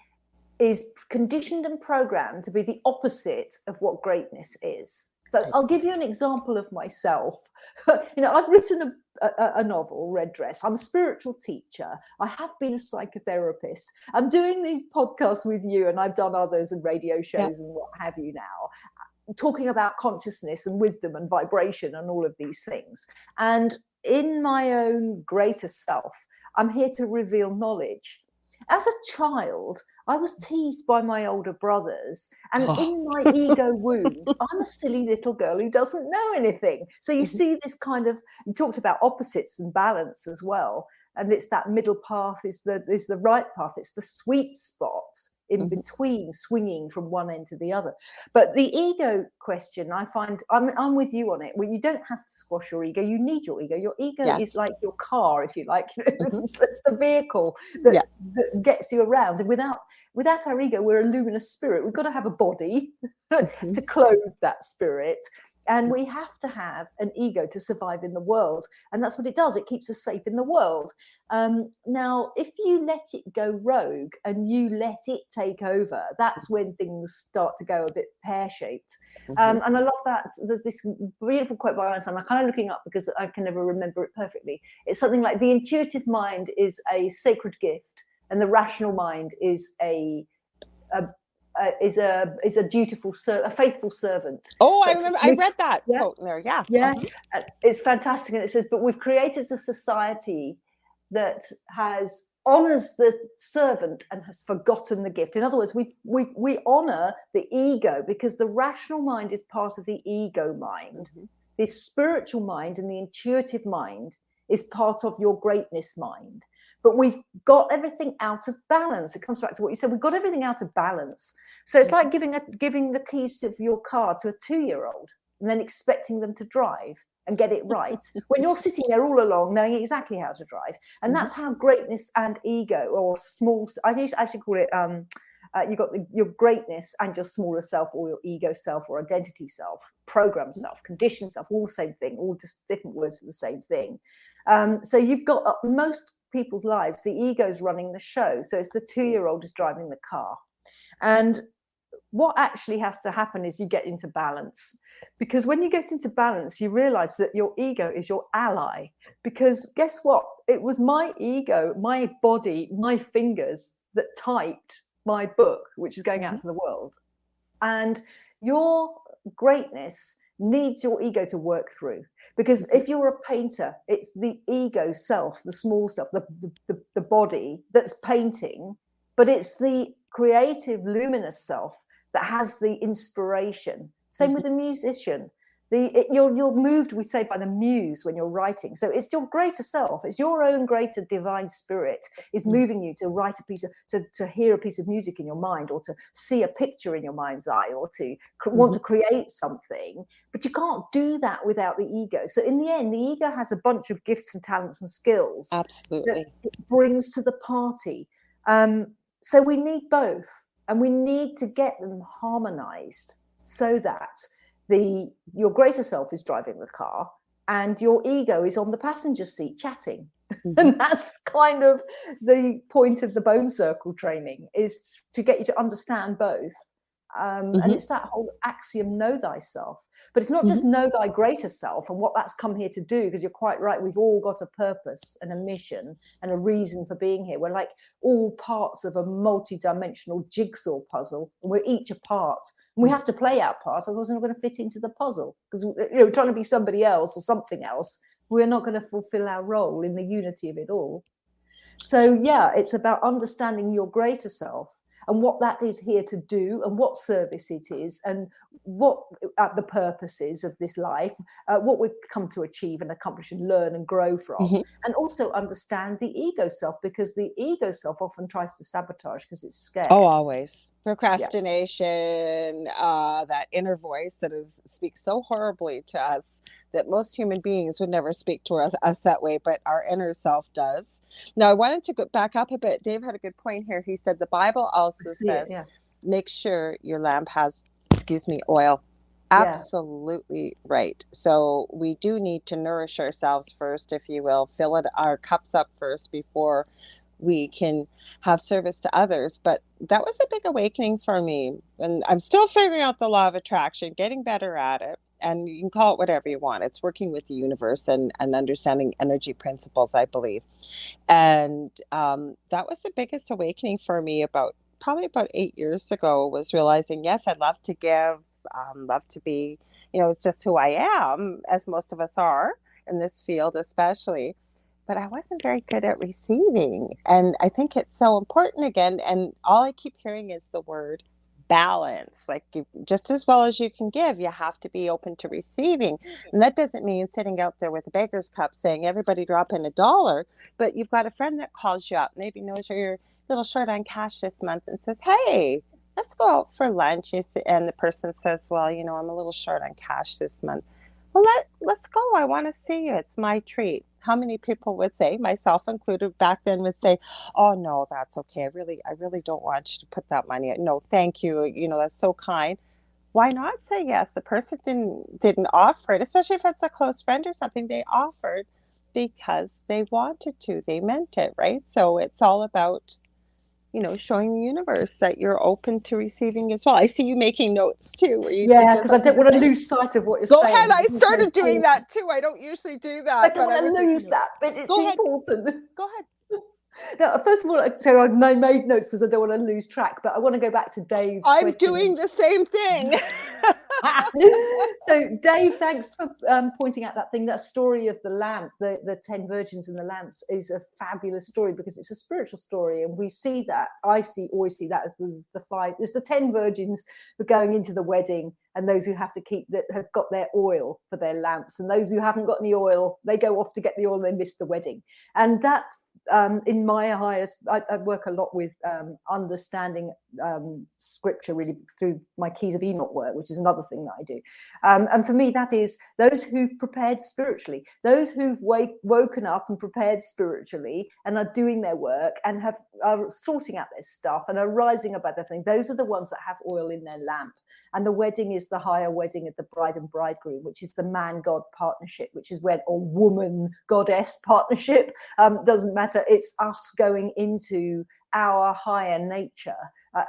is conditioned and programmed to be the opposite of what greatness is. So I'll give you an example of myself. You know, I've written a novel, Red Dress. I'm a spiritual teacher. I have been a psychotherapist. I'm doing these podcasts with you, and I've done others and radio shows and what have you now, talking about consciousness and wisdom and vibration and all of these things. And in my own greater self, I'm here to reveal knowledge. As a child, I was teased by my older brothers, and in my ego wound, I'm a silly little girl who doesn't know anything. So you see this kind of, you talked about opposites and balance as well, and it's that middle path is the right path. It's the sweet spot in between, swinging from one end to the other. But the ego question, I find, I'm with you on it. Well, you don't have to squash your ego. You need your ego. Your ego is like your car, if you like. It's the vehicle that gets you around. And without our ego, we're a luminous spirit. We've got to have a body to clothe that spirit. And we have to have an ego to survive in the world. And that's what it does. It keeps us safe in the world. Now, if you let it go rogue and you let it take over, that's when things start to go a bit pear-shaped. And I love that. There's this beautiful quote by Einstein. I'm kind of looking up because I can never remember it perfectly. It's something like, the intuitive mind is a sacred gift and the rational mind is a is a dutiful a faithful servant. Oh, I remember. I read that quote in there. Yeah. Yeah. It's fantastic. And it says, but we've created a society that honors the servant and has forgotten the gift. In other words, we honor the ego because the rational mind is part of the ego mind. The spiritual mind and the intuitive mind is part of your greatness mind. But we've got everything out of balance. It comes back to what you said. We've got everything out of balance. So it's like giving the keys of your car to a 2-year-old and then expecting them to drive and get it right when you're sitting there all along knowing exactly how to drive. And that's how greatness and ego, or small, I actually call it, you got your greatness and your smaller self, or your ego self, or identity self, program self, conditioned self, all the same thing, all just different words for the same thing. So you've got most people's lives, the ego's running the show. So it's the 2-year-old is driving the car. And what actually has to happen is you get into balance, because when you get into balance, you realize that your ego is your ally. Because guess what? It was my ego, my body, my fingers that typed my book, which is going out to the world. And your greatness needs your ego to work through, because if you're a painter, it's the ego self, the small stuff, the body that's painting, but it's the creative luminous self that has the inspiration. Same with the musician. You're moved, we say, by the muse when you're writing. So it's your greater self, it's your own greater divine spirit is moving you to write a piece of, to hear a piece of music in your mind, or to see a picture in your mind's eye, or to want to create something. But you can't do that without the ego. So in the end, the ego has a bunch of gifts and talents and skills that it brings to the party. So we need both, and we need to get them harmonized so that your greater self is driving the car and your ego is on the passenger seat chatting. And that's kind of the point of the bone circle training, is to get you to understand both. And it's that whole axiom, know thyself. But it's not just know thy greater self and what that's come here to do, because you're quite right. We've all got a purpose and a mission and a reason for being here. We're like all parts of a multi-dimensional jigsaw puzzle, and we're each a part. And we have to play our part, otherwise we're not going to fit into the puzzle. Because trying to be somebody else or something else, we're not going to fulfill our role in the unity of it all. So yeah, it's about understanding your greater self and what that is here to do, and what service it is, and what the purpose is of this life, what we've come to achieve and accomplish and learn and grow from. And also understand the ego self, because the ego self often tries to sabotage because it's scared. Oh, always. Procrastination, that inner voice that speaks so horribly to us that most human beings would never speak to us that way, but our inner self does. Now, I wanted to go back up a bit. Dave had a good point here. He said the Bible also says, make sure your lamp has, oil. Absolutely right. So we do need to nourish ourselves first, if you will, fill our cups up first before we can have service to others. But that was a big awakening for me. And I'm still figuring out the law of attraction, getting better at it. And you can call it whatever you want. It's working with the universe and understanding energy principles, I believe. And that was the biggest awakening for me probably about 8 years ago, was realizing, yes, I'd love to give, love to be, it's just who I am, as most of us are in this field, especially. But I wasn't very good at receiving. And I think it's so important again. And all I keep hearing is the word balance. Like, just as well as you can give, you have to be open to receiving. And that doesn't mean sitting out there with a baker's cup saying, everybody drop in $1. But you've got a friend that calls you up, maybe knows you're a little short on cash this month, and says, hey, let's go out for lunch. And the person says, well, I'm a little short on cash this month. Well, let's go. I want to see you. It's my treat. How many people would say, myself included back then, would say, oh, no, that's okay. I really don't want you to put that money in. No, thank you. That's so kind. Why not say yes? The person didn't offer it, especially if it's a close friend or something. They offered because they wanted to. They meant it, right? So it's all about, showing the universe that you're open to receiving as well. I see you making notes too. Because I don't want to lose sight of what you're saying. Go ahead. I started doing that too. I don't usually do that. I don't want to lose that, but it's important. Go ahead. Now, first of all, so I've made notes because I don't want to lose track, but I want to go back to Dave's I'm question. doing the same thing. So Dave, thanks for pointing out that thing. That story of the lamp, the 10 virgins and the lamps, is a fabulous story because it's a spiritual story, and we see that. Always see that as the five. There's the 10 virgins who are going into the wedding, and those who have to keep that have got their oil for their lamps, and those who haven't got any oil, they go off to get the oil, and they miss the wedding. And that, in my highest, I work a lot with understanding scripture really through my Keys of Enoch work, which is another thing that I do. And for me, that is those who've prepared spiritually, those who've woken up and prepared spiritually and are doing their work and are sorting out their stuff and are rising above everything. Those are the ones that have oil in their lamp. And the wedding is the higher wedding of the bride and bridegroom, which is the man-God partnership, which is when, or woman-goddess partnership, doesn't matter. It's us going into our higher nature,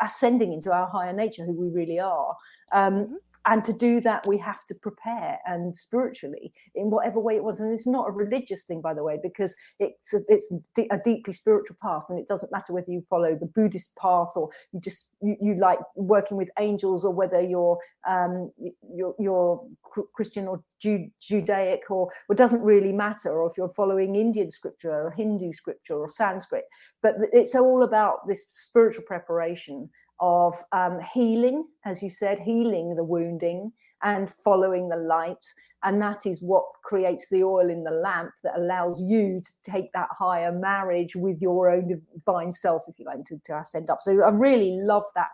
ascending into our higher nature, who we really are. And to do that, we have to prepare, and spiritually, in whatever way it was. And it's not a religious thing, by the way, because it's a deeply spiritual path, and it doesn't matter whether you follow the Buddhist path or you like working with angels, or whether you're Christian or Judaic, or it doesn't really matter, or if you're following Indian scripture or Hindu scripture or Sanskrit. But it's all about this spiritual preparation of healing, as you said, healing the wounding and following the light. And that is what creates the oil in the lamp that allows you to take that higher marriage with your own divine self, if you like, to ascend up. So I really love that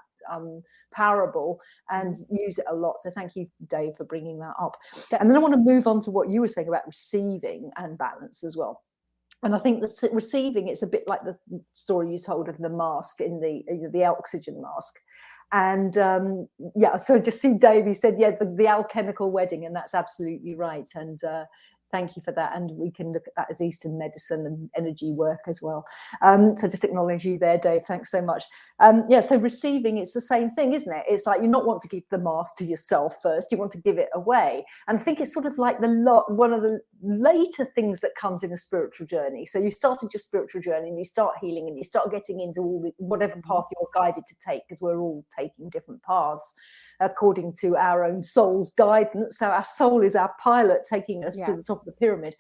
parable and use it a lot. So thank you, Dave, for bringing that up. And then I want to move on to what you were saying about receiving and balance as well. And I think that receiving, it's a bit like the story you told of the mask in the oxygen mask. And so just see Dave, he said, the alchemical wedding, and that's absolutely right. And thank you for that. And we can look at that as Eastern medicine and energy work as well. So just acknowledge you there, Dave. Thanks so much. So receiving, it's the same thing, isn't it? It's like you not want to give the mask to yourself first. You want to give it away. And I think it's sort of like one of the later things that comes in a spiritual journey. So you started your spiritual journey and you start healing and you start getting into whatever path you're guided to take, because we're all taking different paths according to our own soul's guidance. So our soul is our pilot taking us to the top of the pyramid.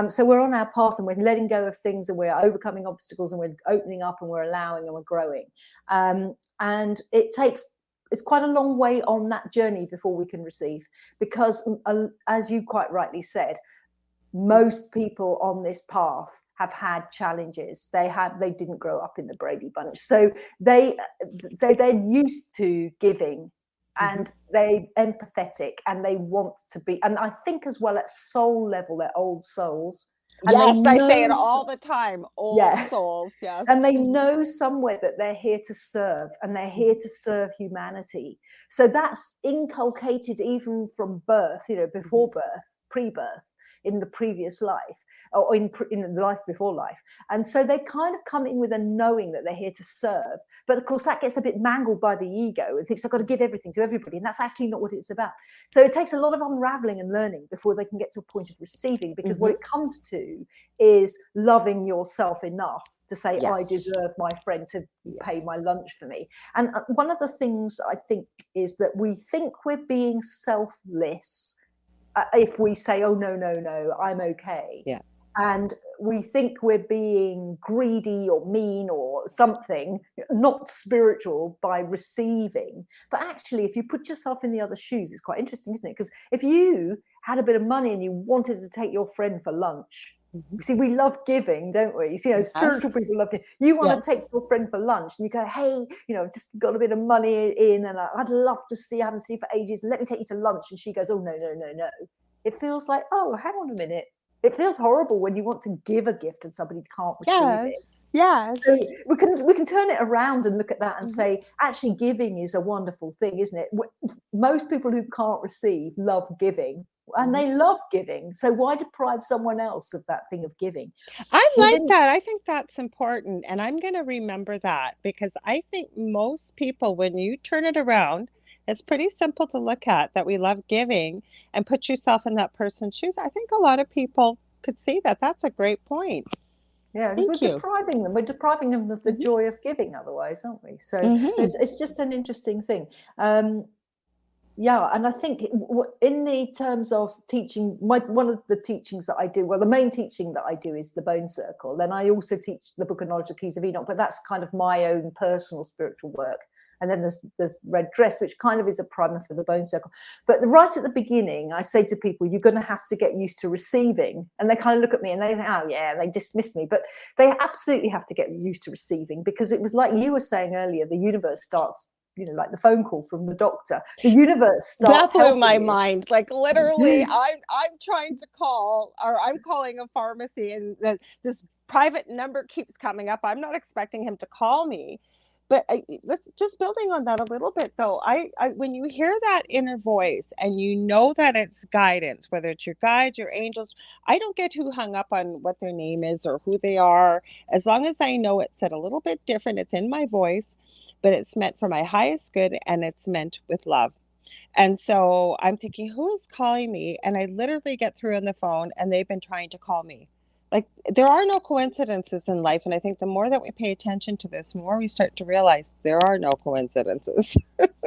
So we're on our path and we're letting go of things and we're overcoming obstacles and we're opening up and we're allowing and we're growing. And it's quite a long way on that journey before we can receive, because as you quite rightly said, most people on this path have had challenges. They didn't grow up in the Brady Bunch, so they're used to giving, and they're empathetic, and they want to be. And I think as well at soul level, they're old souls. Yes, I say it all the time. Old souls, yes. And they know somewhere that they're here to serve, and they're here to serve humanity. So that's inculcated even from birth, before birth, pre-birth, in the previous life, or in the life before life. And so they kind of come in with a knowing that they're here to serve. But of course, that gets a bit mangled by the ego. It thinks I've got to give everything to everybody. And that's actually not what it's about. So it takes a lot of unraveling and learning before they can get to a point of receiving, because what it comes to is loving yourself enough to say, I deserve my friend to pay my lunch for me. And one of the things I think is that we think we're being selfless if we say, oh, no, I'm okay. Yeah. And we think we're being greedy or mean or something, not spiritual, by receiving. But actually, if you put yourself in the other shoes, it's quite interesting, isn't it? Because if you had a bit of money and you wanted to take your friend for lunch, you see, we love giving, don't we? Spiritual people love giving. You want to take your friend for lunch and you go, hey, just got a bit of money in and I'd love to see, I haven't seen you for ages. Let me take you to lunch. And she goes, oh, no. It feels like, oh, hang on a minute. It feels horrible when you want to give a gift and somebody can't receive it. Yeah. So we can turn it around and look at that and say, actually, giving is a wonderful thing, isn't it? Most people who can't receive love giving. And they love giving. So why deprive someone else of that thing of giving? I like that. I think that's important. And I'm going to remember that, because I think most people, when you turn it around, it's pretty simple to look at that we love giving and put yourself in that person's shoes. I think a lot of people could see that. That's a great point. Yeah, because Thank you. we're depriving them of the joy of giving otherwise, aren't we? So it's just an interesting thing. Yeah, and I think in the terms of teaching, one of the teachings that I do, well, the main teaching that I do is the Bone Circle. Then I also teach the Book of Knowledge, the Keys of Enoch, but that's kind of my own personal spiritual work. And then there's Red Dress, which kind of is a primer for the Bone Circle. But right at the beginning, I say to people, you're going to have to get used to receiving. And they kind of look at me and they think, oh, yeah, they dismiss me. But they absolutely have to get used to receiving, because it was like you were saying earlier, the universe starts, like the phone call from the doctor. The universe starts. That blew my mind. Like literally, I'm trying to call, or I'm calling a pharmacy, and this private number keeps coming up. I'm not expecting him to call me, but let's just building on that a little bit, though. I when you hear that inner voice and you know that it's guidance, whether it's your guides, your angels, I don't get too hung up on what their name is or who they are, as long as I know it's said a little bit different. It's in my voice, but it's meant for my highest good, and it's meant with love. And so I'm thinking, who is calling me? And I literally get through on the phone, and they've been trying to call me. Like, there are no coincidences in life. And I think the more that we pay attention to this, the more we start to realize there are no coincidences.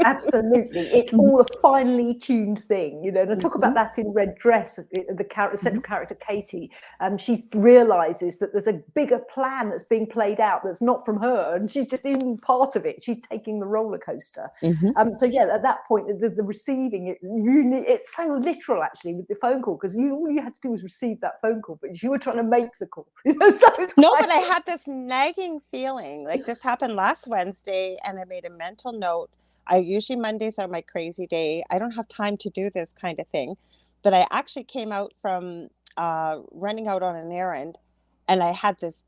Absolutely, it's all a finely tuned thing, and I talk about that in Red Dress. The central character Katie, she realizes that there's a bigger plan that's being played out that's not from her, and she's just in part of it. She's taking the roller coaster. So yeah, at that point, the receiving it's so literal actually with the phone call, because all you had to do was receive that phone call, but you were trying to make the call. So but I had this nagging feeling. Like, this happened last Wednesday, and I made a mental note. Usually Mondays are my crazy day. I don't have time to do this kind of thing. But I actually came out from running out on an errand, and I had this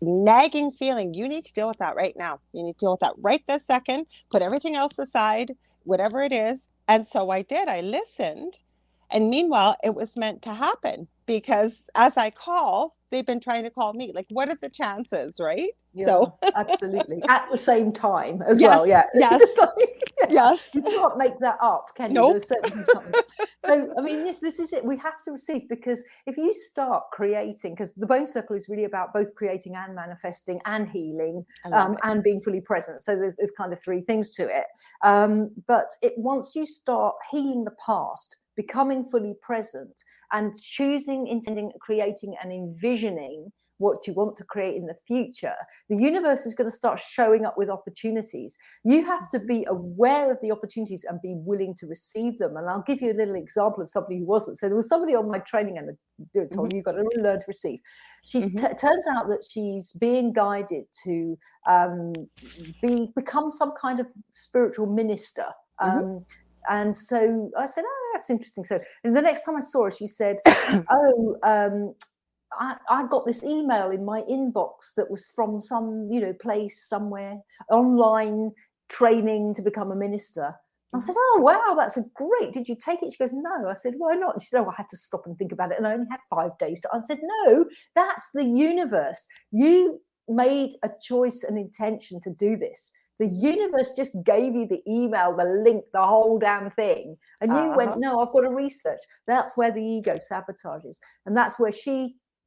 nagging feeling. You need to deal with that right now. You need to deal with that right this second. Put everything else aside, whatever it is. And so I did. I listened. And meanwhile, it was meant to happen, because as I call, they've been trying to call me. Like, what are the chances, right? Yeah, so absolutely. At the same time as well. Yeah. Yes. Yes. You can't make that up, can you? Nope. There's certain things you can't make. So, I mean, this is it. We have to receive, because if you start creating, because the Bone Circle is really about both creating and manifesting and healing, and being fully present. So there's kind of three things to it. But once you start healing the past, becoming fully present, and choosing, intending, creating, and envisioning what you want to create in the future, the universe is going to start showing up with opportunities. You have to be aware of the opportunities and be willing to receive them. And I'll give you a little example of somebody who wasn't. So there was somebody on my training, and I told you've got to learn to receive. She turns out that she's being guided to become some kind of spiritual minister. And so I said, oh, that's interesting. So, and the next time I saw her, she said, I got this email in my inbox that was from some, place somewhere, online training to become a minister. I said, oh, wow, that's great. Did you take it? She goes, no. I said, why not? She said, oh, I had to stop and think about it, and I only had 5 days to. I said, no, that's the universe. You made a choice and intention to do this. The universe just gave you the email, the link, the whole damn thing. And you went, no, I've got to research. That's where the ego sabotages. And that's where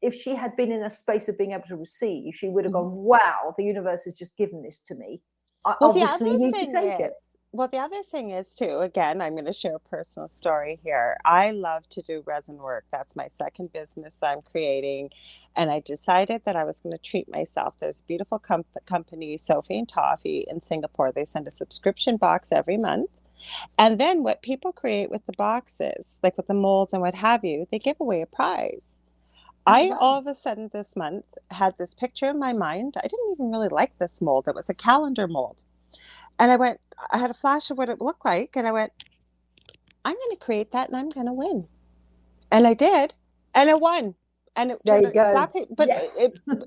if she had been in a space of being able to receive, she would have gone, wow, the universe has just given this to me. I obviously need to take it. Well, the other thing is, too, again, I'm going to share a personal story here. I love to do resin work. That's my second business I'm creating. And I decided that I was going to treat myself. There's a beautiful company, Sophie and Toffee, in Singapore. They send a subscription box every month. And then what people create with the boxes, like with the molds and what have you, they give away a prize. All of a sudden this month had this picture in my mind. I didn't even really like this mold. It was a calendar mold. And I had a flash of what it looked like, and I went, I'm going to create that, and I'm going to win. And I did, and I won. And there you go. Exactly, but it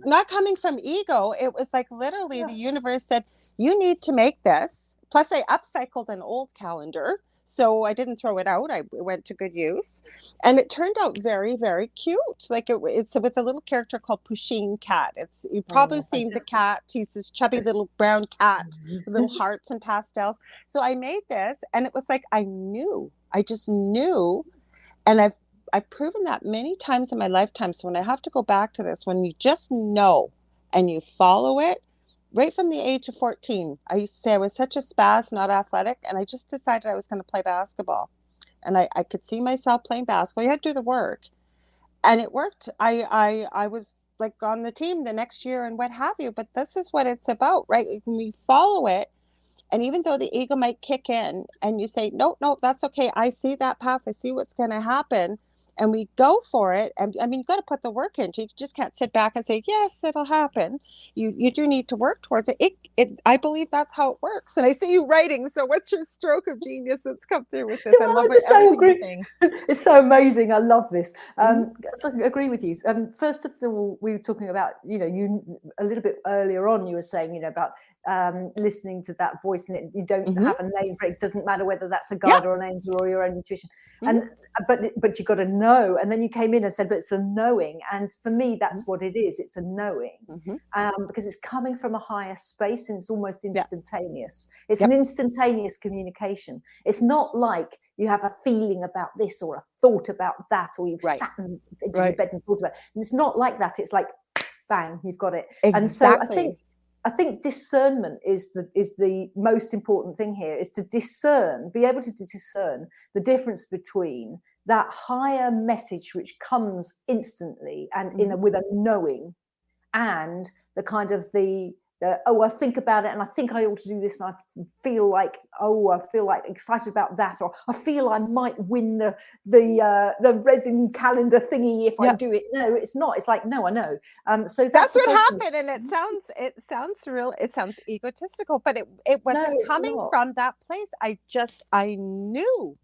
not coming from ego. It was like literally the universe said, you need to make this. Plus, I upcycled an old calendar, so I didn't throw it out. It went to good use. And it turned out very, very cute. Like it's with a little character called Pusheen Cat. You've probably seen the cat. He's this chubby little brown cat with little hearts and pastels. So I made this, and it was like I just knew. And I've proven that many times in my lifetime. So when I have to go back to this, when you just know and you follow it, right from the age of 14, I used to say I was such a spaz, not athletic, and I just decided I was going to play basketball. And I could see myself playing basketball. You had to do the work. And it worked. I was like on the team the next year and what have you. But this is what it's about, right? When we follow it, and even though the ego might kick in and you say, no, no, that's okay. I see that path. I see what's going to happen. And we go for it. And I mean, you've got to put the work into it. You just can't sit back and say, yes, it'll happen. You do need to work towards it. I believe that's how it works. And I see you writing. So what's your stroke of genius that's come through with this? I love just so everything agree. you're saying. It's so amazing. I love this. I agree with you. First of all, we were talking about, you a little bit earlier on, you were saying, about listening to that voice, and you don't have a name for it. It doesn't matter whether that's a guide or an angel or your own intuition. And but you got to know. And then you came in and said, but it's the knowing. And for me, that's what it is. It's a knowing, because it's coming from a higher space and it's almost instantaneous. It's an instantaneous communication. It's not like you have a feeling about this or a thought about that, or you've sat in your bed and thought about it. And it's not like that. It's like, bang, you've got it. Exactly. And so I think discernment is the most important thing here, is to be able to discern the difference between that higher message which comes instantly and with a knowing, and the kind of the I think about it and I think I ought to do this, and I feel like excited about that, or I feel I might win the resin calendar thingy if I do it. No, it's not. It's like, no, I know. So that's what happened, and it sounds real. It sounds egotistical, but it wasn't coming from that place. I knew.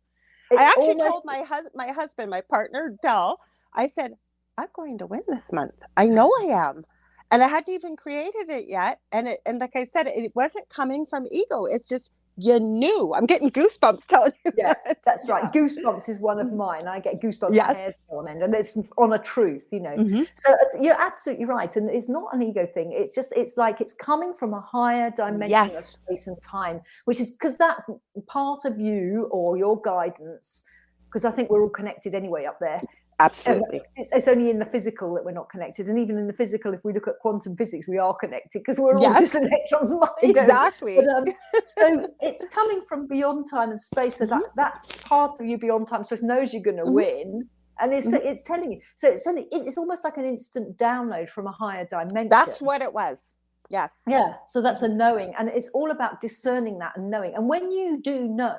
I actually told my husband, my partner, Del, I said, I'm going to win this month. I know I am. And I hadn't even created it yet. And like I said, it wasn't coming from ego. It's just, you knew. I'm getting goosebumps telling you that. That's right. Goosebumps is one of mine. I get goosebumps, my hair's on end, and it's on a truth, So you're absolutely right. And it's not an ego thing. It's like it's coming from a higher dimension of space and time, which is because that's part of you or your guidance, because I think we're all connected anyway up there. Absolutely. It's only in the physical that we're not connected. And even in the physical, if we look at quantum physics, we are connected because we're all just electrons. Exactly. But, so it's coming from beyond time and space. So that part of you beyond time and space knows you're going to win. And it's telling you. So it's almost like an instant download from a higher dimension. That's what it was. Yes. Yeah. So that's a knowing. And it's all about discerning that and knowing. And when you do know,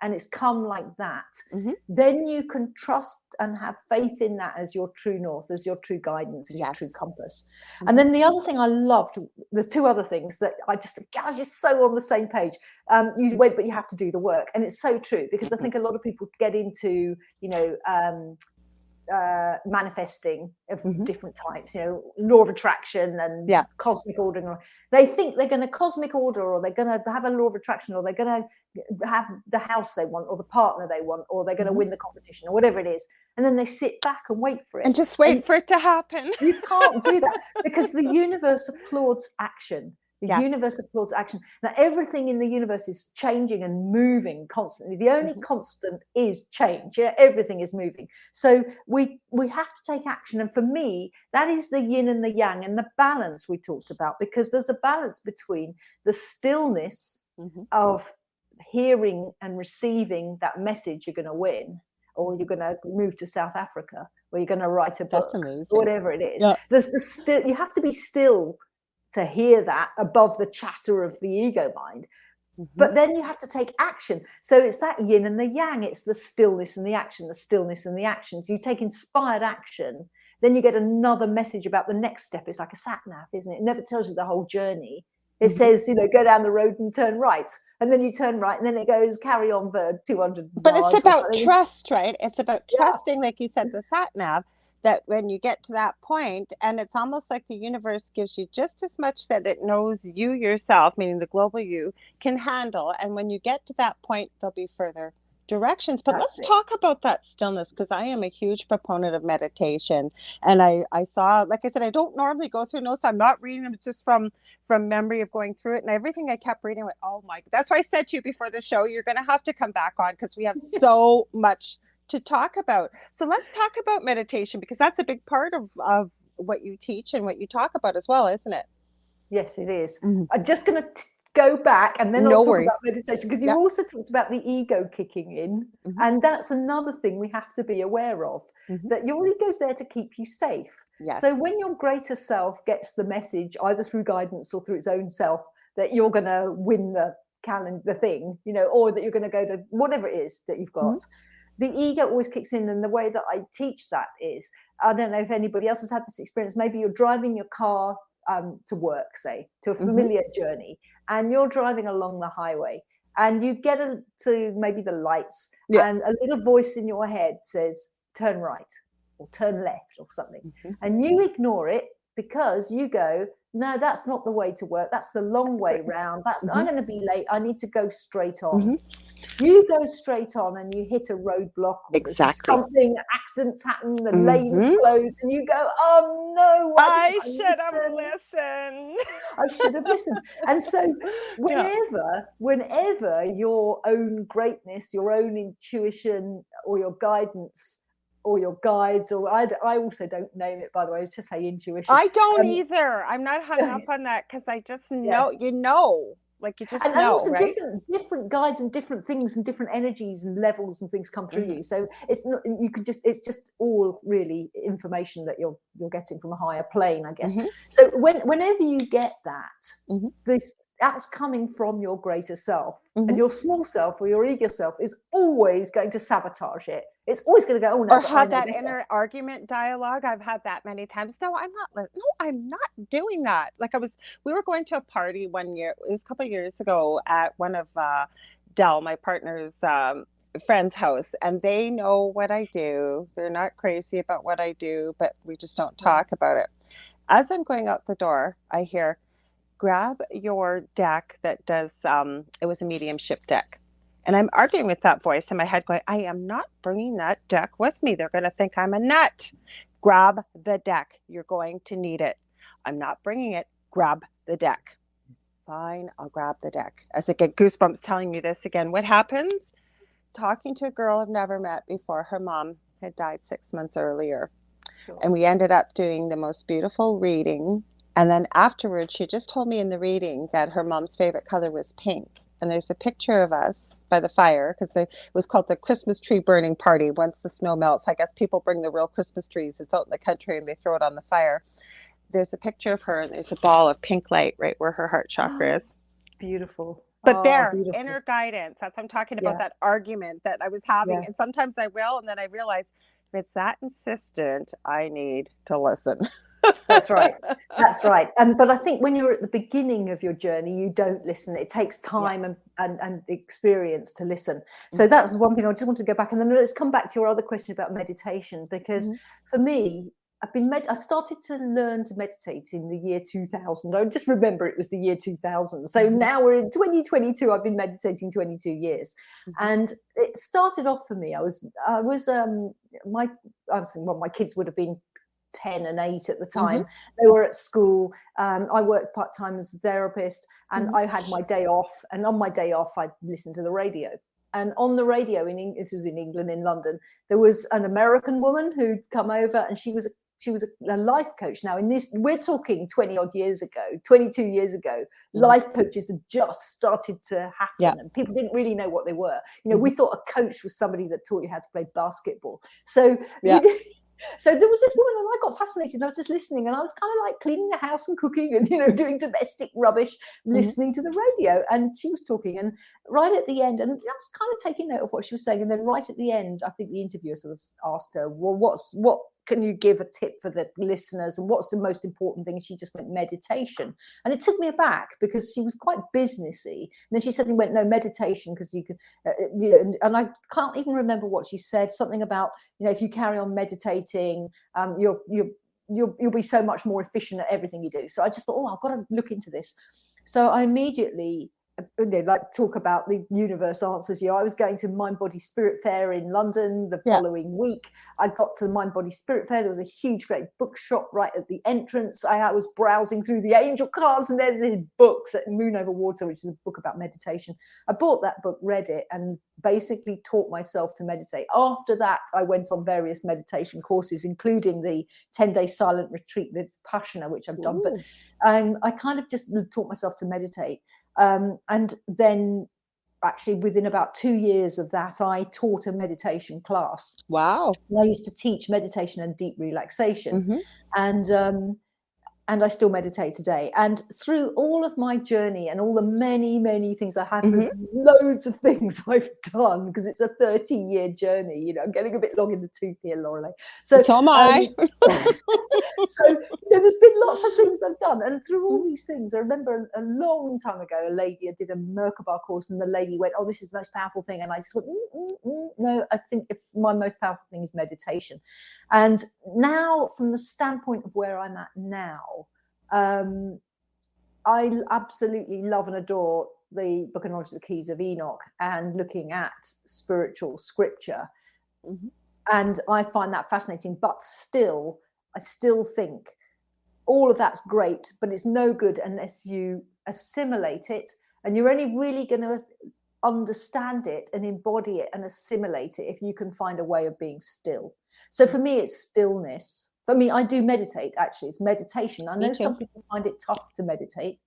and it's come like that, then you can trust and have faith in that as your true north, as your true guidance, as your true compass. And then the other thing I loved, there's two other things that I just so on the same page. You wait, but you have to do the work. And it's so true, because I think a lot of people get into, manifesting of different types, law of attraction and cosmic order. They think they're going to cosmic order, or they're going to have a law of attraction, or they're going to have the house they want, or the partner they want, or they're going to win the competition, or whatever it is. And then they sit back and wait for it. And just wait for it to happen. You can't do that, because the universe applauds action. The universe applauds action. Now, everything in the universe is changing and moving constantly. The only constant is change. Everything is moving. So we have to take action. And for me, that is the yin and the yang and the balance we talked about, because there's a balance between the stillness of hearing and receiving that message you're going to win, or you're going to move to South Africa, or you're going to write a book, or whatever it is. Yeah. You have to be still to hear that above the chatter of the ego mind. But then you have to take action. So it's that yin and the yang. It's the stillness and the action, the stillness and the action. So you take inspired action, then you get another message about the next step. It's like a sat nav, isn't it? It never tells you the whole journey. It says, go down the road and turn right. And then you turn right, and then it goes, carry on for 200 But yards. It's about trust, right? It's about trusting, like you said, the sat nav, that when you get to that point, and it's almost like the universe gives you just as much that it knows you yourself, meaning the global you, can handle. And when you get to that point, there'll be further directions. But let's talk about that stillness, because I am a huge proponent of meditation. And I saw, like I said, I don't normally go through notes. I'm not reading them. It's just from memory of going through it, and everything I kept reading. Oh my, that's why I said to you before the show, you're going to have to come back on, because we have so much to talk about. So let's talk about meditation, because that's a big part of what you teach and what you talk about as well, isn't it? Yes, it is. Mm-hmm. I'm just going to go back and then No I'll talk worries. about meditation, because you Yep. also talked about the ego kicking in. Mm-hmm. And that's another thing we have to be aware of, Mm-hmm. that your ego's there to keep you safe. Yes. So when your greater self gets the message, either through guidance or through its own self, that you're going to win the thing, you know, or that you're going to go to whatever it is that you've got, the ego always kicks in. And the way that I teach that is, I don't know if anybody else has had this experience. Maybe you're driving your car to work, say, to a familiar journey, and you're driving along the highway, and you get to maybe the lights, and a little voice in your head says, turn right or turn left or something. And you ignore it because you go, no, that's not the way to work. That's the long way round. I'm going to be late. I need to go straight on. You go straight on and you hit a roadblock, or Exactly. something, accidents happen, the lanes close, and you go, oh no, I should have listened. I should have listened. And so whenever your own greatness, your own intuition, or your guidance, or your guides, or I also don't name it, by the way, it's just say intuition. I don't either. I'm not hung up on that, because I just know, like you just and know, also right? different guides and different things and different energies and levels and things come through you. So it's not, it's just all really information that you're getting from a higher plane, I guess. So whenever you get that, that's coming from your greater self, and your small self or your ego self is always going to sabotage it. It's always going to go, oh no, or have that inner argument dialogue. I've had that many times. No, I'm not doing that. Like we were going to a party one year, it was a couple of years ago, at one of Dell, my partner's friend's house, and they know what I do. They're not crazy about what I do, but we just don't talk about it. As I'm going out the door, I hear, grab your deck that does, it was a mediumship deck. And I'm arguing with that voice in my head going, I am not bringing that deck with me. They're going to think I'm a nut. Grab the deck. You're going to need it. I'm not bringing it. Grab the deck. Fine, I'll grab the deck. As I get goosebumps telling you this again, what happens? Talking to a girl I've never met before. Her mom had died 6 months earlier. Sure. And we ended up doing the most beautiful reading. And then afterwards, she just told me in the reading that her mom's favorite color was pink. And there's a picture of us by the fire, because it was called the Christmas tree burning party once the snow melts. I guess people bring the real Christmas trees. It's out in the country and they throw it on the fire. There's a picture of her and there's a ball of pink light right where her heart chakra is. Beautiful. But beautiful. Inner guidance. That's what I'm talking about, that argument that I was having. And sometimes I will, and then I realize if it's that insistent, I need to listen. That's right. That's right. But I think when you're at the beginning of your journey, you don't listen. It takes time and experience to listen. So that was one thing I just want to go back. And then let's come back to your other question about meditation, because for me, I started to learn to meditate in the year 2000. I just remember it was the year 2000. So now we're in 2022. I've been meditating 22 years. And it started off for me. My kids would have been 10 and 8 at the time. They were at school. I worked part-time as a therapist, and I had my day off. And on my day off, I'd listen to the radio. And on the radio, this was in England, in London, there was an American woman who'd come over, and she was a life coach. Now, we're talking 20 odd years ago, 22 years ago, life coaches had just started to happen, and people didn't really know what they were. We thought a coach was somebody that taught you how to play basketball. So so there was this woman, and I got fascinated. I was just listening, and I was kind of like cleaning the house and cooking and, doing domestic rubbish, listening to the radio. And she was talking, and right at the end, and I was kind of taking note of what she was saying. And then right at the end, I think the interviewer sort of asked her, well, what can you give a tip for the listeners, and what's the most important thing? She just went, meditation. And it took me aback, because she was quite businessy. And then she suddenly went, no, meditation, because you can, and I can't even remember what she said. Something about, if you carry on meditating, you'll be so much more efficient at everything you do. So I just thought, I've got to look into this. So I immediately like talk about the universe answers you. I was going to Mind Body Spirit Fair in London the following week. I got to the Mind Body Spirit Fair. There was a huge, great bookshop right at the entrance. I was browsing through the angel cards, and there's this book, Moon Over Water, which is a book about meditation. I bought that book, read it, and basically taught myself to meditate. After that, I went on various meditation courses, including the 10-day silent retreat with Vipassana, which I've done. But I kind of just taught myself to meditate. And then actually within about 2 years of that, I taught a meditation class. Wow. And I used to teach meditation and deep relaxation. And I still meditate today. And through all of my journey and all the many, many things I have, there's loads of things I've done, because it's a 30-year journey. You know, I'm getting a bit long in the tooth here, Lorilei. So am I. So there's been lots of things I've done. And through all these things, I remember a long time ago, a lady, I did a Merkaba course, and the lady went, "Oh, this is the most powerful thing." And I just went, no, I think if my most powerful thing is meditation. And now, from the standpoint of where I'm at now, I absolutely love and adore the Book of Knowledge, the Keys of Enoch, and looking at spiritual scripture. And I find that fascinating, but still, I still think all of that's great, but it's no good unless you assimilate it, and you're only really going to understand it and embody it and assimilate it if you can find a way of being still. So for me, it's stillness. For me, I do meditate, actually. It's meditation. I know some people find it tough to meditate.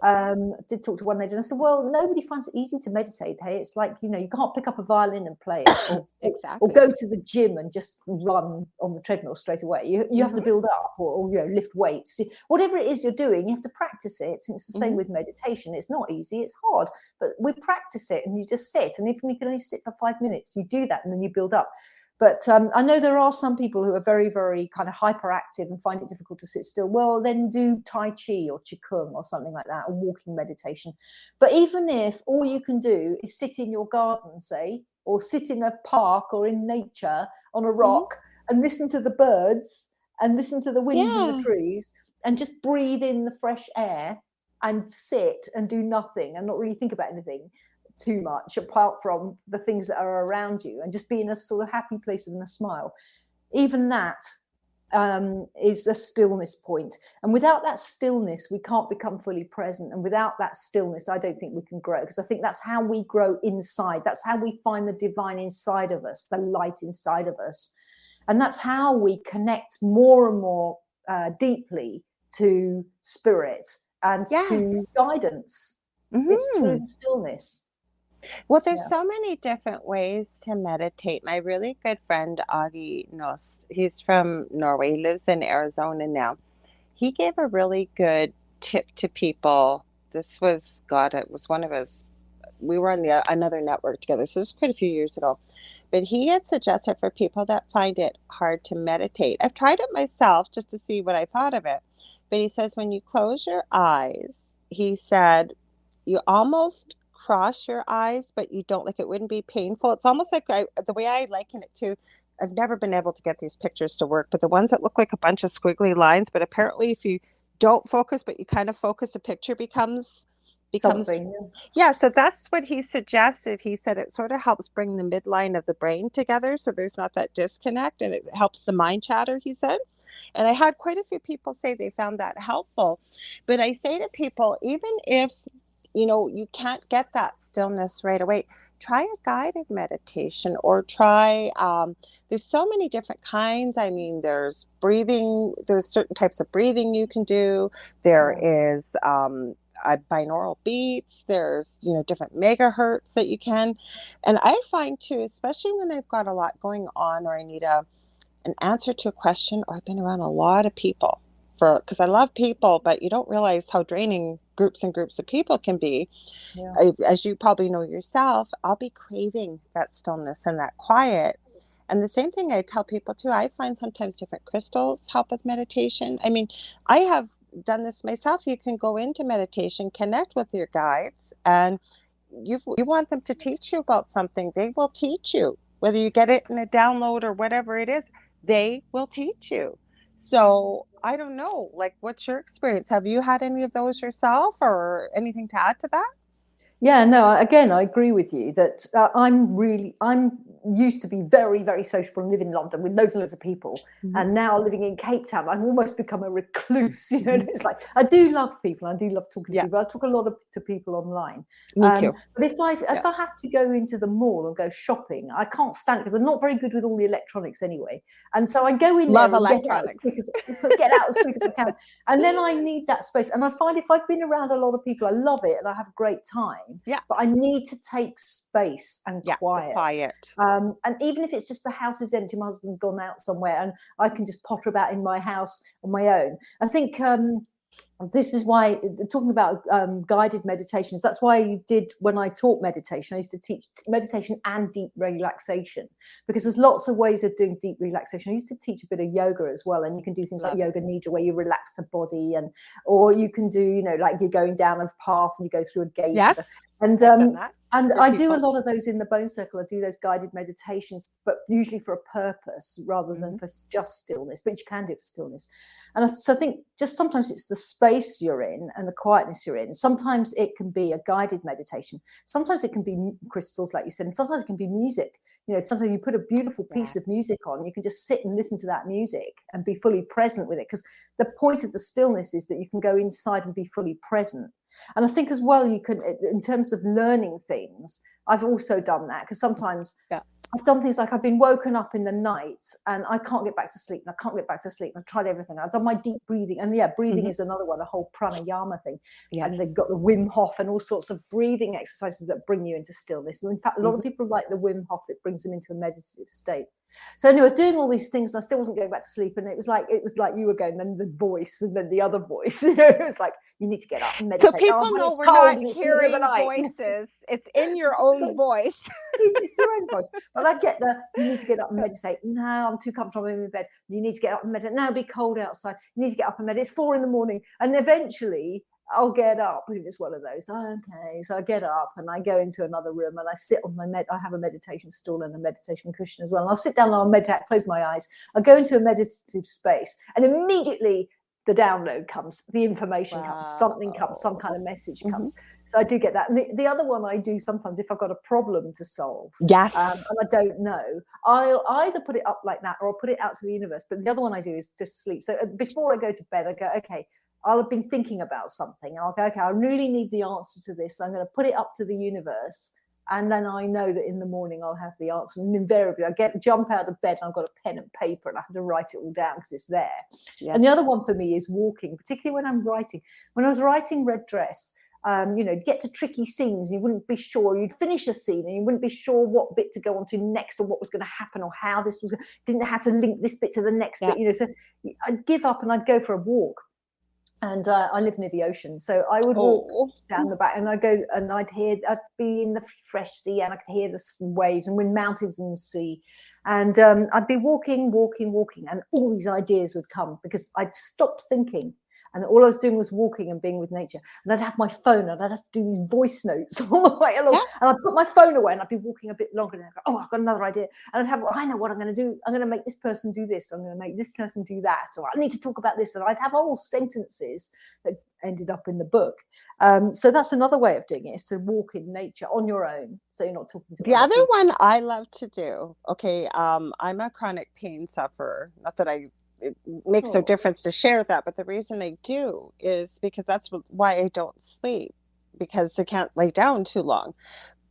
I did talk to one lady, and I said, well, nobody finds it easy to meditate. Hey, it's like, you know, you can't pick up a violin and play it, or go to the gym and just run on the treadmill straight away. You have to build up, or you know, lift weights. Whatever it is you're doing, you have to practice it. And it's the same with meditation. It's not easy, it's hard, but we practice it, and you just sit. And if you can only sit for 5 minutes, you do that, and then you build up. But I know there are some people who are very, very kind of hyperactive and find it difficult to sit still. Well, then do Tai Chi or Qigong or something like that, or walking meditation. But even if all you can do is sit in your garden, say, or sit in a park or in nature on a rock and listen to the birds and listen to the wind in the trees and just breathe in the fresh air and sit and do nothing and not really think about anything too much apart from the things that are around you, and just be in a sort of happy place and a smile, even that is a stillness point. And without that stillness, we can't become fully present. And without that stillness, I don't think we can grow, because I think that's how we grow inside. That's how we find the divine inside of us, the light inside of us. And that's how we connect more and more deeply to spirit and to guidance. It's through the stillness. Well, there's so many different ways to meditate. My really good friend, Augie Nost, he's from Norway, lives in Arizona now. He gave a really good tip to people. This was, God, it was one of his, we were on another network together, so this was quite a few years ago. But he had suggested for people that find it hard to meditate. I've tried it myself just to see what I thought of it. But he says when you close your eyes, he said, you almost cross your eyes, but you don't, like, it wouldn't be painful. It's almost like the way I liken it to, I've never been able to get these pictures to work, but the ones that look like a bunch of squiggly lines, but apparently if you don't focus, but you kind of focus, the picture becomes something. Yeah, so that's what he suggested. He said it sort of helps bring the midline of the brain together, so there's not that disconnect, and it helps the mind chatter, he said. And I had quite a few people say they found that helpful. But I say to people, even if you know, you can't get that stillness right away, try a guided meditation, or try, there's so many different kinds. I mean, there's breathing, there's certain types of breathing you can do. There is binaural beats, there's, you know, different megahertz that you can. And I find too, especially when I've got a lot going on, or I need an answer to a question, or I've been around a lot of people, because I love people, but you don't realize how draining groups and groups of people can be. As you probably know yourself, I'll be craving that stillness and that quiet. And the same thing I tell people too, I find sometimes different crystals help with meditation. I mean, I have done this myself. You can go into meditation, connect with your guides, and you want them to teach you about something, they will teach you. Whether you get it in a download or whatever it is, they will teach you. So I don't know, like, what's your experience? Have you had any of those yourself, or anything to add to that? Yeah, no, again, I agree with you that I'm used to be very, very sociable and live in London with loads and loads of people. Mm-hmm. And now living in Cape Town, I've almost become a recluse. You know, Mm-hmm. it's like, I do love people. I do love talking to Yeah, people. I talk a lot to people online. me too. But if Yeah. I have to go into the mall and go shopping, I can't stand it because I'm not very good with all the electronics anyway. And so I go in Love there and get out as electronics. quick as get out as quick as I can. And then I need that space. And I find if I've been around a lot of people, I love it and I have a great time. Yeah. But I need to take space and Yeah, the quiet. quiet. And even if it's just the house is empty, my husband's gone out somewhere, and I can just potter about in my house on my own. I think this is why, talking about guided meditations, that's why you did, when I taught meditation, I used to teach meditation and deep relaxation, because there's lots of ways of doing deep relaxation. I used to teach a bit of yoga as well, and you can do things like Love it. yoga nidra, where you relax the body, and or you can do, you know, like you're going down a path and you go through a gate. Yes, And I've done that and for I do a people. lot of those in the Bone Circle. I do those guided meditations, but usually for a purpose rather than for just stillness, but you can do it for stillness. And so I think just sometimes it's the space you're in and the quietness you're in. Sometimes it can be a guided meditation. Sometimes it can be crystals, like you said, and sometimes it can be music. You know, sometimes you put a beautiful piece of music on, you can just sit and listen to that music and be fully present with it. Because the point of the stillness is that you can go inside and be fully present. And I think as well, you can, in terms of learning things, I've also done that, because sometimes I've done things like I've been woken up in the night and I can't get back to sleep, and I can't get back to sleep. I've tried everything. I've done my deep breathing, and breathing is another one, a whole pranayama thing. Yes. And they've got the Wim Hof and all sorts of breathing exercises that bring you into stillness. And in fact, a lot of people like the Wim Hof, it brings them into a meditative state. So anyway, I was doing all these things and I still wasn't going back to sleep. And it was like you were going, then the voice and then the other voice. You know, it was like, you need to get up and meditate. So people know we're not hearing voices. It's in your own voice. It's your own voice. But I get you need to get up and meditate. No, I'm too comfortable in bed. You need to get up and meditate. No, it'll be cold outside. You need to get up and meditate. It's 4 a.m. And eventually I'll get up. If it's one of those. Okay. So I get up and I go into another room and I sit on I have a meditation stool and a meditation cushion as well. And I'll sit down and I'll meditate, close my eyes. I'll go into a meditative space, and immediately the download comes, the information comes, something comes, some kind of message comes. So I do get that. And the other one I do sometimes, if I've got a problem to solve, and I don't know, I'll either put it up like that or I'll put it out to the universe. But the other one I do is just sleep. So before I go to bed, I go, okay, I'll have been thinking about something, and I'll go, okay, I really need the answer to this. So I'm going to put it up to the universe. And then I know that in the morning I'll have the answer. And invariably I jump out of bed and I've got a pen and paper and I have to write it all down because it's there. Yes. And the other one for me is walking, particularly when I'm writing. When I was writing Red Dress, get to tricky scenes and you wouldn't be sure. You'd finish a scene and you wouldn't be sure what bit to go on to next or what was going to happen or how this was, didn't know how to link this bit to the next bit. So I'd give up and I'd go for a walk. And I live near the ocean, so I would walk down the back, and I'd go, and I'd be in the fresh sea, and I could hear the waves and wind, mountains and sea, and I'd be walking, and all these ideas would come because I'd stopped thinking, and all I was doing was walking and being with nature. And I'd have my phone, and I'd have to do these voice notes all the way along, and I'd put my phone away, and I'd be walking a bit longer, and I'd go, I've got another idea, and I'd have, I know what I'm going to do. I'm going to make this person do this. I'm going to make this person do that, or I need to talk about this, and I'd have whole sentences that ended up in the book. So that's another way of doing it, is to walk in nature on your own, so you're not talking to the other one I love to do. Okay, I'm a chronic pain sufferer. Not that it makes no difference to share that, but the reason I do is because that's why I don't sleep, because I can't lay down too long.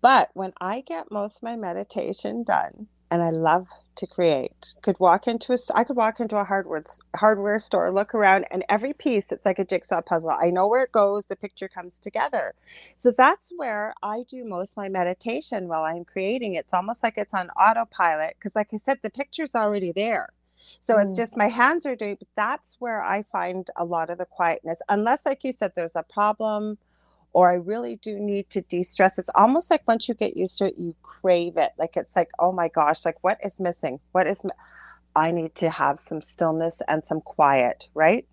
But when I get most of my meditation done, and I love to create, I could walk into a hardware store, look around, and every piece, it's like a jigsaw puzzle. I know where it goes, the picture comes together. So that's where I do most of my meditation while I'm creating. It's almost like it's on autopilot, because like I said, the picture's already there. So it's just my hands are doing, but that's where I find a lot of the quietness, unless, like you said, there's a problem or I really do need to de-stress. It's almost like once you get used to it, you crave it. Like, it's like, oh my gosh, like what is missing? I need to have some stillness and some quiet, right?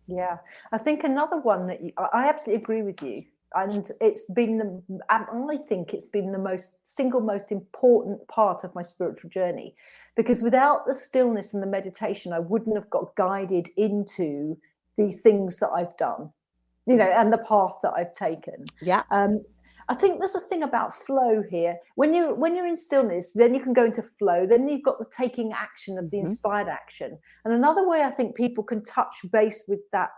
Yeah. I think another one that I absolutely agree with you. And it's been I think it's been the single most important part of my spiritual journey, because without the stillness and the meditation, I wouldn't have got guided into the things that I've done, and the path that I've taken. Yeah. I think there's a thing about flow here. When you're in stillness, then you can go into flow. Then you've got the taking action of the inspired action. And another way I think people can touch base with that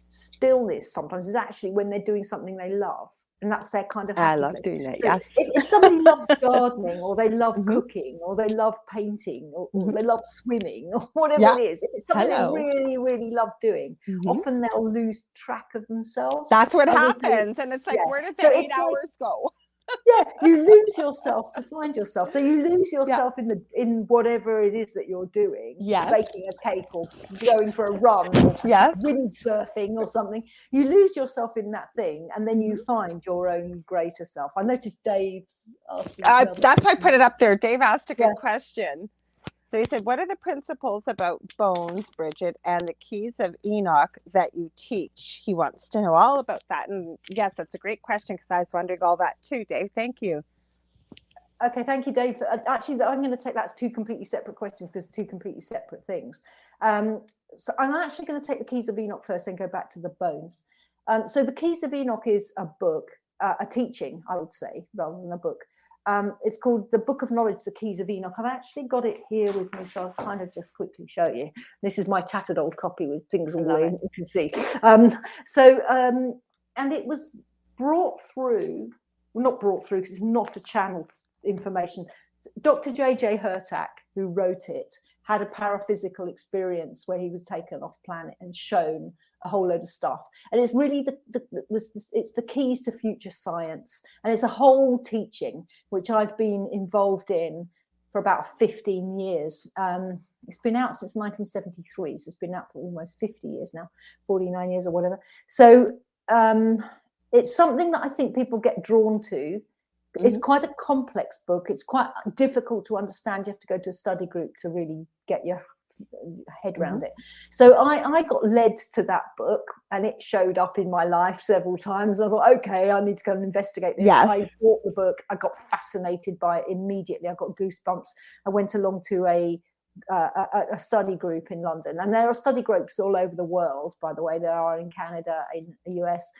stillness sometimes is actually when they're doing something they love. And that's their kind of happy I love place. doing it, So yes. if somebody loves gardening, or they love cooking, or they love painting, or they love swimming, or whatever it is, if it's something they really, really love doing, often they'll lose track of themselves. That's what happens. And it's like, where did the 8 hours go? Yeah, you lose yourself to find yourself. So you lose yourself in whatever it is that you're doing, baking a cake or going for a run or windsurfing or something. You lose yourself in that thing, and then you find your own greater self. I noticed Dave's asking. That's why I put it up there. Dave asked a good question. So he said, what are the principles about bones, Bridget, and the keys of Enoch that you teach? He wants to know all about that. And yes, that's a great question, because I was wondering all that too, Dave. Thank you. Okay, thank you, Dave. Actually, I'm going to take that's two completely separate questions, because two completely separate things. So I'm actually going to take the keys of Enoch first, then go back to the bones. So the keys of Enoch is a book, a teaching, I would say, rather than a book. It's called The Book of Knowledge, The Keys of Enoch. I've actually got it here with me, so I'll kind of just quickly show you. This is my tattered old copy with things all in, you can see. And it was brought through, well, not brought through because it's not a channeled information. Dr. J.J. Hurtak, who wrote it, had a paraphysical experience where he was taken off planet and shown a whole load of stuff. And it's really it's the keys to future science. And it's a whole teaching, which I've been involved in for about 15 years. It's been out since 1973, so it's been out for almost 50 years now, 49 years or whatever. So it's something that I think people get drawn to. It's quite a complex book. It's quite difficult to understand. You have to go to a study group to really get your head around it. So I got led to that book, and it showed up in my life several times. I thought, okay, I need to go and investigate this. I bought the book. I got fascinated by it immediately. I got goosebumps. I went along to a study group in London, and there are study groups all over the world, by the way. There are in Canada, in the US,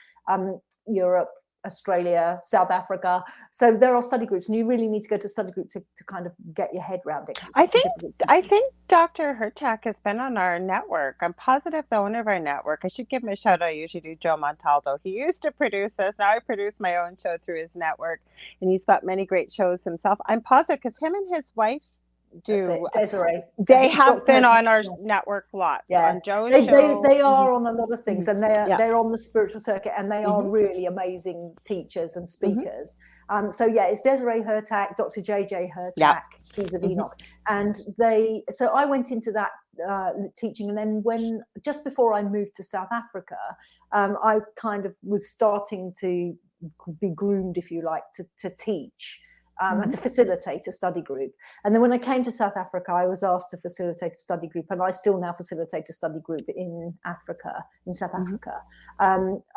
Europe, Australia, South Africa. So there are study groups, and you really need to go to a study group to kind of get your head around it. I think Dr. Hurtak has been on our network. I'm positive the owner of our network. I should give him a shout out. I usually do Joe Montaldo. He used to produce us. Now I produce my own show through his network, and he's got many great shows himself. I'm positive because him and his wife Desiree. They have been on our network lots. On Joe's show. They are on a lot of things, and they're on the spiritual circuit, and they are really amazing teachers and speakers. So it's Desiree Hurtak, Dr. J.J. Hurtak, Keys of Enoch, and so I went into that teaching, and then just before I moved to South Africa, I kind of was starting to be groomed, if you like, to teach. And to facilitate a study group. And then when I came to South Africa, I was asked to facilitate a study group, and I still now facilitate a study group in Africa, in South Africa,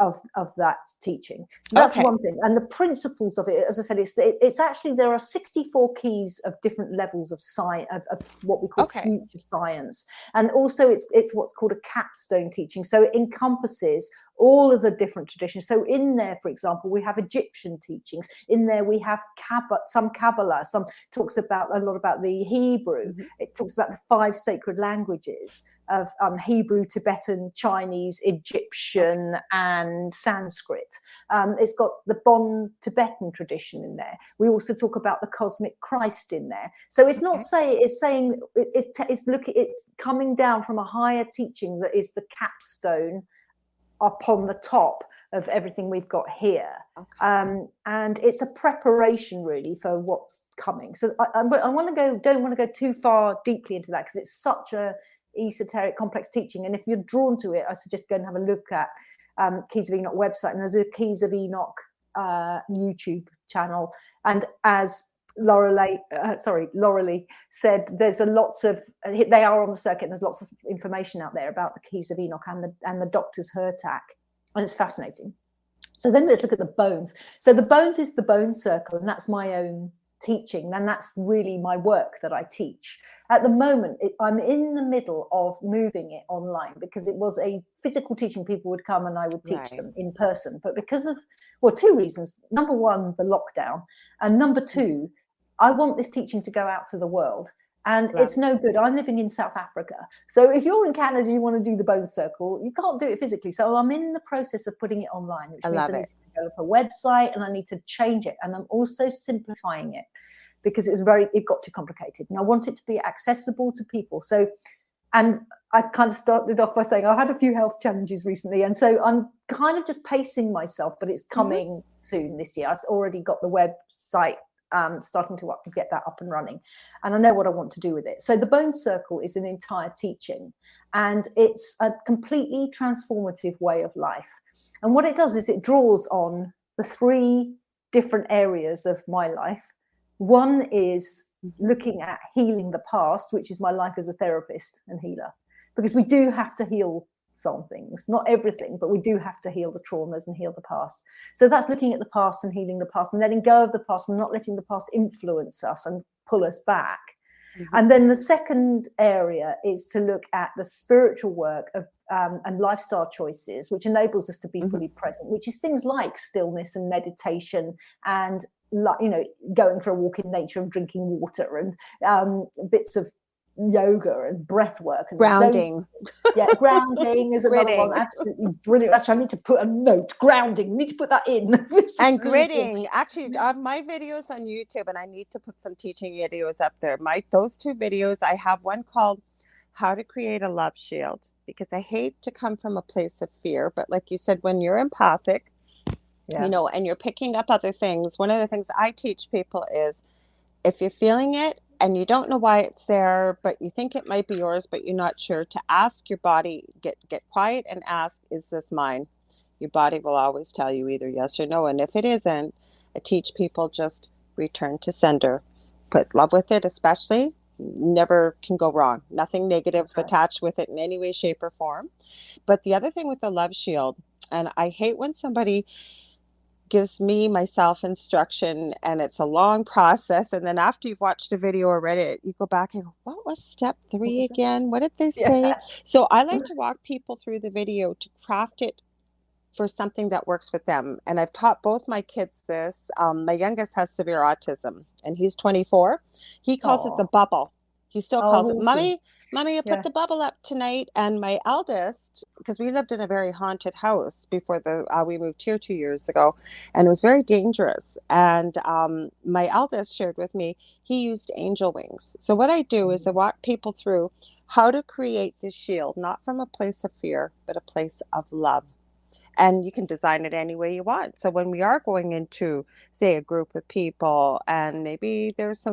of that teaching. So that's one thing. And the principles of it, as I said, it's actually, there are 64 keys of different levels of science, of what we call future science. And also it's what's called a capstone teaching. So it encompasses all of the different traditions. So in there, for example, we have Egyptian teachings. In there we have some Kabbalah. Some talks about a lot about the Hebrew. It talks about the 5 sacred languages of Hebrew, Tibetan, Chinese, Egyptian, and Sanskrit. It's got the Bon Tibetan tradition in there. We also talk about the cosmic Christ in there. So it's not it's coming down from a higher teaching that is the capstone upon the top of everything we've got here. And it's a preparation really for what's coming. So I don't want to go too far deeply into that, because it's such a esoteric, complex teaching. And if you're drawn to it, I suggest go and have a look at Keys of Enoch website, and there's a Keys of Enoch YouTube channel. And as Lorilei said, there's lots of, they are on the circuit, and there's lots of information out there about the Keys of Enoch and the Doctor's Hurtak, and it's fascinating. So then let's look at the bones. So the bones is the bone circle, and that's my own teaching, then that's really my work that I teach. At the moment, I'm in the middle of moving it online, because it was a physical teaching. People would come and I would teach them in person. But because of, well, two reasons. Number one, the lockdown. And number two, I want this teaching to go out to the world. And it's no good. I'm living in South Africa. So if you're in Canada, you want to do the bone circle, you can't do it physically. So I'm in the process of putting it online, which means I need to develop a website and I need to change it. And I'm also simplifying it, because it got too complicated. And I want it to be accessible to people. So, and I kind of started off by saying I had a few health challenges recently. And so I'm kind of just pacing myself, but it's coming soon this year. I've already got the website starting to get that up and running, and I know what I want to do with it. So the bone circle is an entire teaching, and it's a completely transformative way of life. And what it does is it draws on the three different areas of my life. One is looking at healing the past, which is my life as a therapist and healer, because we do have to heal some things, not everything, but we do have to heal the traumas and heal the past. So that's looking at the past and healing the past and letting go of the past and not letting the past influence us and pull us back. And then the second area is to look at the spiritual work of and lifestyle choices, which enables us to be fully present, which is things like stillness and meditation, and going for a walk in nature and drinking water, and bits of yoga and breath work and grounding. Grounding is another one. Absolutely brilliant. Actually, I need to put a note. Grounding. We need to put that in. And gritting. Actually, on my videos on YouTube, and I need to put some teaching videos up there. Those two videos, I have one called How to Create a Love Shield, because I hate to come from a place of fear. But like you said, when you're empathic, and you're picking up other things, one of the things I teach people is, if you're feeling it and you don't know why it's there, but you think it might be yours, but you're not sure, to ask your body, get quiet and ask, is this mine? Your body will always tell you either yes or no. And if it isn't, I teach people just return to sender. Put love with it, especially. Never can go wrong. Nothing negative attached with it in any way, shape, or form. But the other thing with the love shield, and I hate when somebody gives me myself instruction and it's a long process, and then after you've watched a video or read it, you go back and go, what was step 3 again? What did they say? So I like to walk people through the video to craft it for something that works with them. And I've taught both my kids this. My youngest has severe autism and he's 24. He calls it the bubble. He still calls it, Mommy, I put the bubble up tonight. And my eldest, because we lived in a very haunted house before we moved here 2 years ago, and it was very dangerous. And my eldest shared with me, he used angel wings. So what I do is I walk people through how to create this shield, not from a place of fear, but a place of love. And you can design it any way you want. So when we are going into, say, a group of people, and maybe there's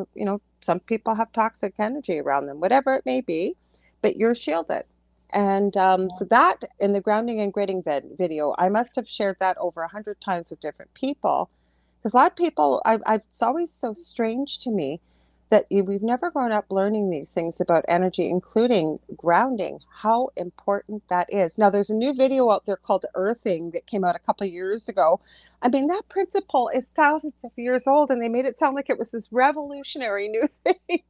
some people have toxic energy around them, whatever it may be, but you're shielded. And so that, in the grounding and gritting video, I must have shared that over 100 times with different people. Because a lot of people, it's always so strange to me that we've never grown up learning these things about energy, including grounding, how important that is. Now, there's a new video out there called Earthing that came out a couple of years ago. I mean, that principle is thousands of years old, and they made it sound like it was this revolutionary new thing,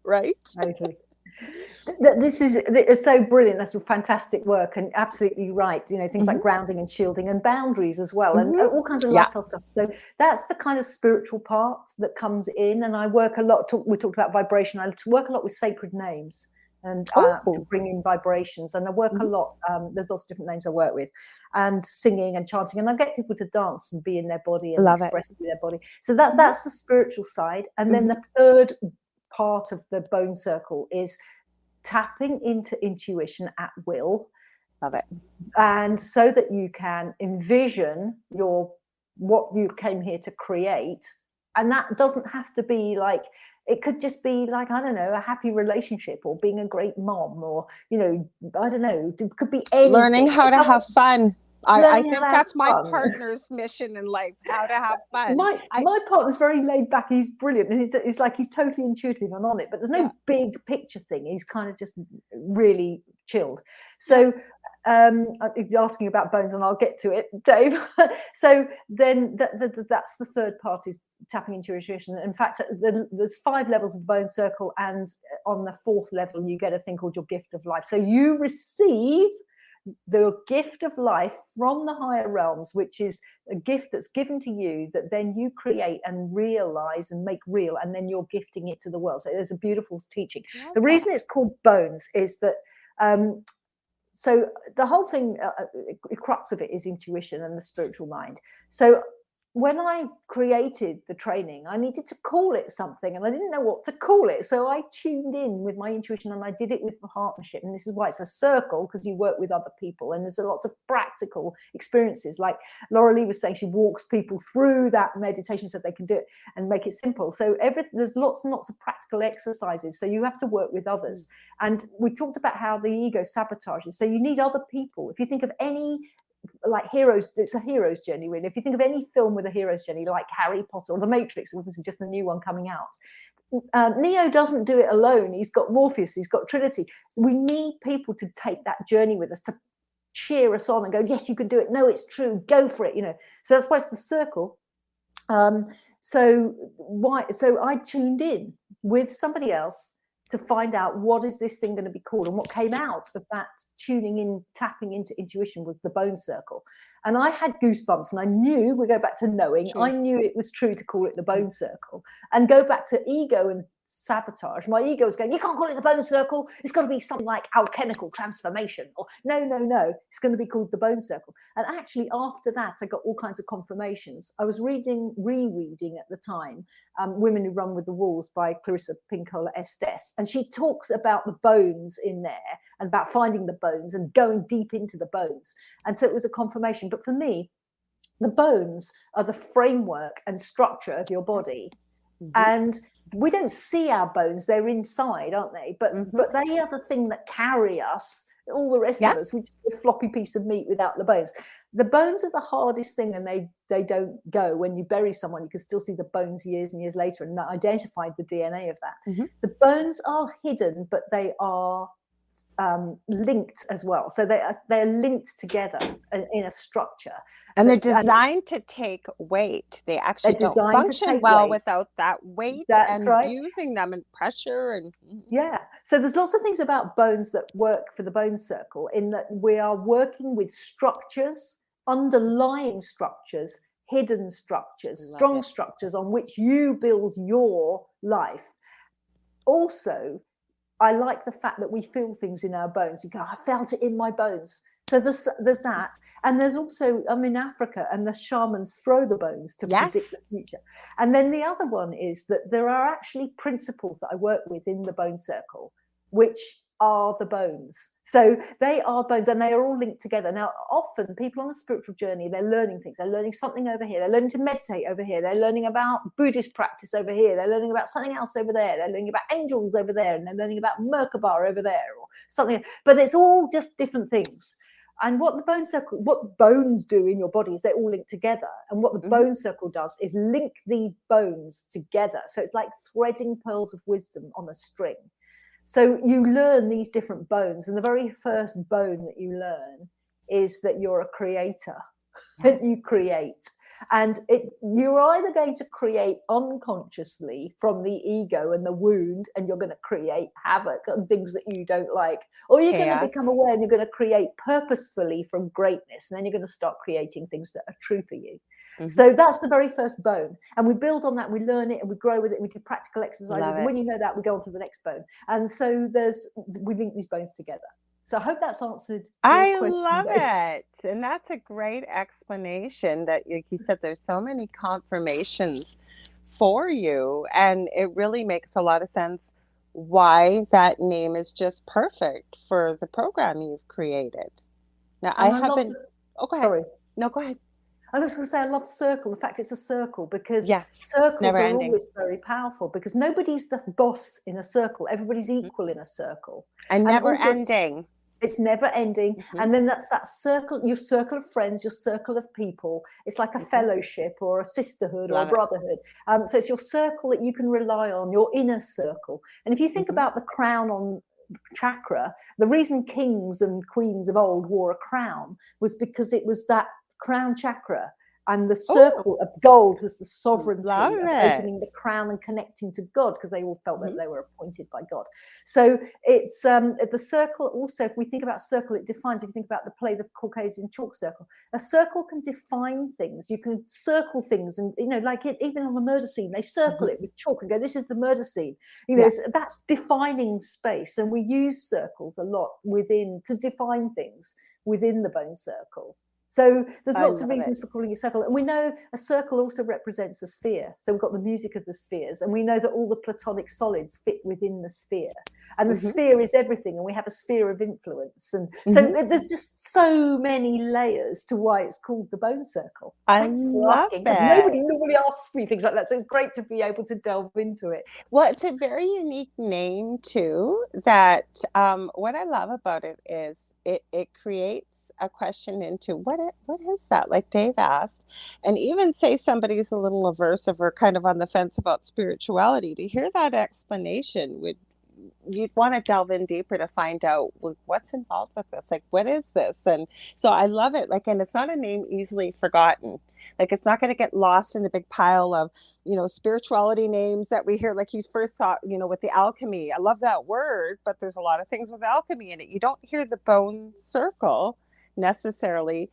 right? Totally. It's so brilliant. That's fantastic work, and absolutely right. Things like grounding and shielding and boundaries as well, and all kinds of lifestyle stuff. So that's the kind of spiritual part that comes in. And I work a lot. We talked about vibration. I work a lot with sacred names and to bring in vibrations. And I work a lot. There's lots of different names I work with, and singing and chanting. And I get people to dance and be in their body and express their body. So that's the spiritual side. And then the third part of the bone circle is tapping into intuition at will. Love it. And so that you can envision what you came here to create. And that doesn't have to be like, it could just be like, I don't know, a happy relationship, or being a great mom, or I don't know, it could be anything. Learning how to have fun. I think that's my partner's mission in life, how to have fun. My partner's very laid back. He's brilliant. And it's like he's totally intuitive and on it, but there's no big picture thing. He's kind of just really chilled. So You're asking about bones, and I'll get to it, Dave. So then that's the third part, is tapping into your intuition. In fact, there's 5 levels of the bone circle, and on the 4th level, you get a thing called your gift of life. So you receive the gift of life from the higher realms, which is a gift that's given to you that then you create and realize and make real, and then you're gifting it to the world. So there's a beautiful teaching. The reason it's called bones is that so the whole thing, the crux of it is intuition and the spiritual mind. So when I created the training, I needed to call it something, and I didn't know what to call it. So I tuned in with my intuition, and I did it with partnership. And this is why it's a circle, because you work with other people, and there's a lot of practical experiences. Like Lorilei was saying, she walks people through that meditation so they can do it and make it simple. So there's lots and lots of practical exercises. So you have to work with others. And we talked about how the ego sabotages. So you need other people. If you think of any like heroes, it's a hero's journey, really. If you think of any film with a hero's journey, like Harry Potter or The Matrix, obviously just the new one coming out, Neo doesn't do it alone. He's got Morpheus, he's got Trinity. We need people to take that journey with us, to cheer us on and go, yes, you can do it. No, it's true. Go for it. So that's why it's the circle. So I tuned in with somebody else to find out what is this thing going to be called. And what came out of that tuning in, tapping into intuition, was the bone circle. And I had goosebumps, and I knew, we go back to knowing, I knew it was true to call it the bone circle. And go back to ego and sabotage. My ego was going, you can't call it the bone circle. It's got to be something like alchemical transformation, or no, it's going to be called the bone circle. And actually, after that, I got all kinds of confirmations. I was rereading at the time, Women Who Run with the Wolves by Clarissa Pinkola Estes. And she talks about the bones in there, and about finding the bones and going deep into the bones. And so it was a confirmation. But for me, the bones are the framework and structure of your body. And we don't see our bones, they're inside, aren't they? But they are the thing that carry us. All the rest of us, we're just a floppy piece of meat without the bones. The bones are the hardest thing, and they don't go. When you bury someone, you can still see the bones years and years later, and identified the DNA of that. The bones are hidden, but they are linked as well. So they're linked together in a structure. And they're designed to take weight. They actually don't function well without that weight. That's right. Using them and pressure. And yeah. So there's lots of things about bones that work for the bone circle, in that we are working with structures, underlying structures, hidden structures, strong structures on which you build your life. Also, I like the fact that we feel things in our bones. You go, I felt it in my bones. So there's that. And there's also, I'm in Africa, and the shamans throw the bones to predict the future. And then the other one is that there are actually principles that I work with in the bone circle, which are the bones. So they are bones, and they are all linked together. Now, often people on a spiritual journey, they're learning things. They're learning something over here. They're learning to meditate over here. They're learning about Buddhist practice over here. They're learning about something else over there. They're learning about angels over there, and they're learning about Merkaba over there, or something. But it's all just different things. And what bones do in your body is they're all linked together. And what the bone circle does is link these bones together. So it's like threading pearls of wisdom on a string. So you learn these different bones, and the very first bone that you learn is that you're a creator, that you create. And you're either going to create unconsciously from the ego and the wound, and you're going to create havoc and things that you don't like, or you're going to become aware and you're going to create purposefully from greatness, and then you're going to start creating things that are true for you. So that's the very first bone, and we build on that, we learn it, and we grow with it, and we do practical exercises, and when you know that, we go on to the next bone. And so we link these bones together. So I hope that's answered your question. I love it. And that's a great explanation, that, like you said, there's so many confirmations for you, and it really makes a lot of sense why that name is just perfect for the program you've created. Now, and I haven't... go ahead. Sorry. No, go ahead. I was going to say, I love circle. The fact it's a circle, because circles are always very powerful, because nobody's the boss in a circle. Everybody's equal in a circle. And never ending. It's never ending. And then that's that circle, your circle of friends, your circle of people. It's like a fellowship or a sisterhood or a brotherhood. So it's your circle that you can rely on, your inner circle. And if you think about the crown on chakra, the reason kings and queens of old wore a crown was because it was that crown chakra. And the circle of gold was the sovereignty of opening the crown and connecting to God, because they all felt that they were appointed by God. So it's the circle also, if we think about circle, it defines, if you think about the play, the Caucasian chalk circle, a circle can define things. You can circle things, and, you know, like even on a murder scene, they circle it with chalk and go, this is the murder scene. You know, that's defining space. And we use circles a lot within to define things within the bone circle. So there's lots of reasons for calling it a circle. And we know a circle also represents a sphere. So we've got the music of the spheres. And we know that all the platonic solids fit within the sphere. And the sphere is everything. And we have a sphere of influence. And so there's just so many layers to why it's called the bone circle. Thanks for asking, because nobody normally asks me things like that. So it's great to be able to delve into it. Well, it's a very unique name, too, that what I love about it is it creates a question into what is that, like Dave asked, and even say somebody's a little aversive or kind of on the fence about spirituality, to hear that explanation you'd want to delve in deeper to find out what's involved with this, like what is this. And so I love it, like, and it's not a name easily forgotten. Like, it's not going to get lost in the big pile of, you know, spirituality names that we hear, like he's first thought, you know, with the alchemy. I love that word, but there's a lot of things with alchemy in it. You don't hear the bone circle necessarily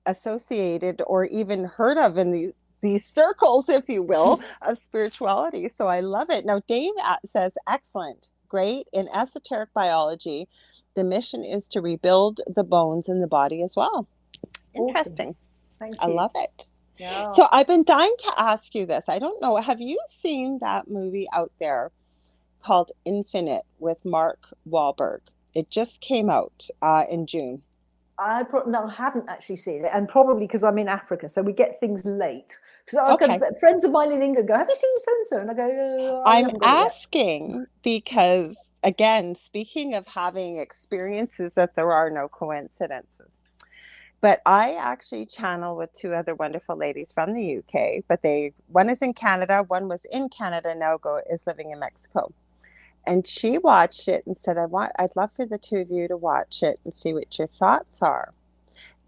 associated or even heard of in these circles, if you will, of spirituality. So I love it. Now, Dave says, excellent, great. In esoteric biology, the mission is to rebuild the bones in the body as well. Interesting. Awesome. Thank you. I love it. Yeah. So I've been dying to ask you this. I don't know, have you seen that movie out there called Infinite with Mark Wahlberg? It just came out in June. I haven't actually seen it, and probably because I'm in Africa, so we get things late. Because friends of mine in England go, "Have you seen so and so?" And I go, "I'm asking because, again, speaking of having experiences, that there are no coincidences." But I actually channel with two other wonderful ladies from the UK. But one is in Canada, one was in Canada, now is living in Mexico. And she watched it and said, I'd love for the two of you to watch it and see what your thoughts are.